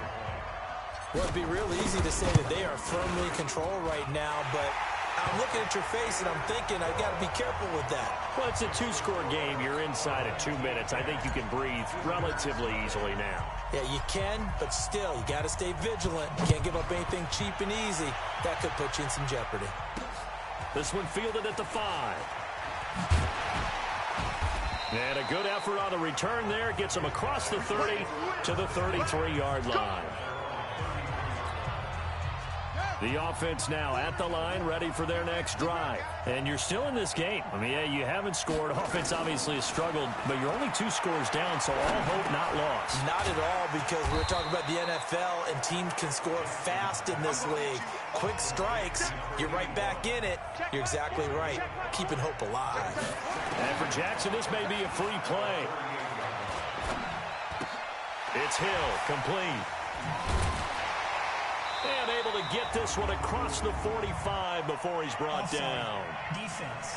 Well, it'd be real easy to say that they are firmly in control right now, but I'm looking at your face and I'm thinking I got to be careful with that. Well, it's a 2-score game. You're inside of 2 minutes. I think you can breathe relatively easily now. Yeah, you can, but still, you got to stay vigilant. You can't give up anything cheap and easy. That could put you in some jeopardy. This one fielded at the 5. And a good effort on the return there. Gets him across the 30 to the 33-yard line. The offense now at the line, ready for their next drive. And you're still in this game. I mean, yeah, you haven't scored. Offense obviously has struggled, but you're only 2 scores down, so all hope not lost. Not at all, because we're talking about the NFL, and teams can score fast in this league. Quick strikes, you're right back in it. You're exactly right. Keeping hope alive. And for Jackson, this may be a free play. It's Hill, complete. And able to get this one across the 45 before he's brought down. Defense.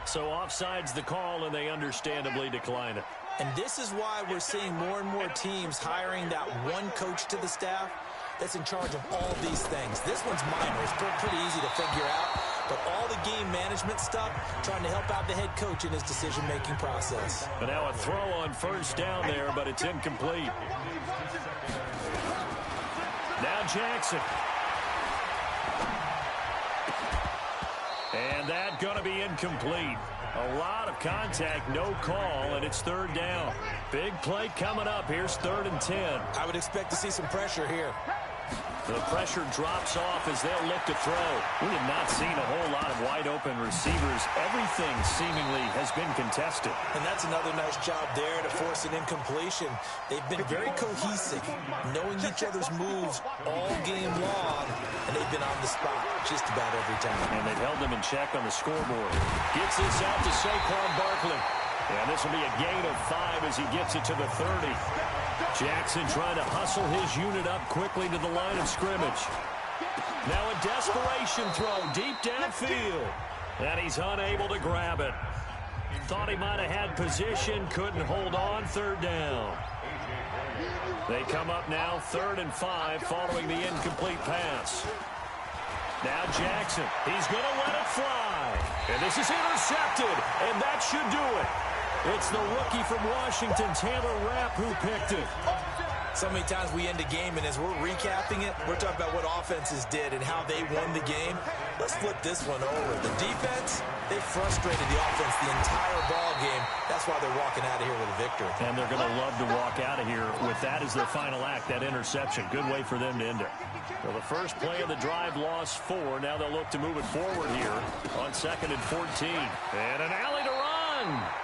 So offside's the call, and they understandably decline it. And this is why we're seeing more and more teams hiring that one coach to the staff that's in charge of all these things. This one's minor. It's pretty easy to figure out. But all the game management stuff, trying to help out the head coach in his decision-making process. But now a throw on first down there, but it's incomplete. Now Jackson. And that going to be incomplete. A lot of contact, no call, and it's 3rd down. Big play coming up. Here's 3rd and 10. I would expect to see some pressure here. The pressure drops off as they'll look to throw. We have not seen a whole lot of wide-open receivers. Everything seemingly has been contested. And that's another nice job there to force an incompletion. They've been very cohesive, knowing each other's moves all game long, and they've been on the spot just about every time. And they've held them in check on the scoreboard. Gets this out to Saquon Barkley. And this will be a gain of 5 as he gets it to the 30. Jackson trying to hustle his unit up quickly to the line of scrimmage. Now a desperation throw deep downfield. And he's unable to grab it. Thought he might have had position, couldn't hold on, 3rd down. They come up now 3rd and 5 following the incomplete pass. Now Jackson, he's going to let it fly. And this is intercepted, and that should do it. It's the rookie from Washington, Taylor Rapp, who picked it. So many times we end a game, and as we're recapping it, we're talking about what offenses did and how they won the game. Let's flip this one over. The defense, they frustrated the offense the entire ball game. That's why they're walking out of here with a victory. And they're going to love to walk out of here with that as their final act, that interception. Good way for them to end it. Well, the first play of the drive lost 4. Now they'll look to move it forward here on 2nd and 14. And an alley to run.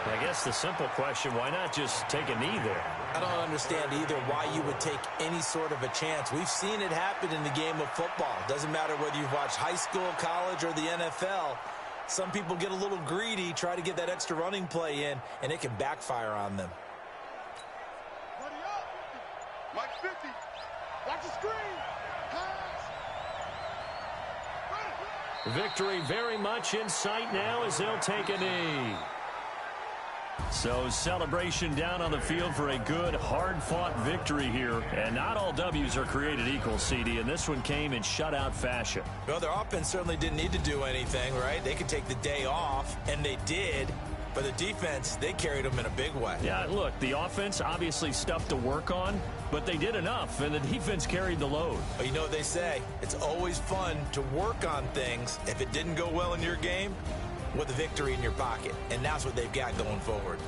I guess the simple question, why not just take a knee there? I don't understand either why you would take any sort of a chance. We've seen it happen in the game of football. Doesn't matter whether you've watched high school, college, or the NFL. Some people get a little greedy, try to get that extra running play in, and it can backfire on them. Mike 50. Watch the screen. Pass. Victory very much in sight now as they'll take a knee. So celebration down on the field for a good, hard-fought victory here. And not all W's are created equal, CD, and this one came in shutout fashion. Well, their offense certainly didn't need to do anything, right? They could take the day off, and they did. But the defense, they carried them in a big way. Yeah, look, the offense, obviously stuff to work on, but they did enough, and the defense carried the load. But you know what they say, it's always fun to work on things. If it didn't go well in your game, with a victory in your pocket. And that's what they've got going forward.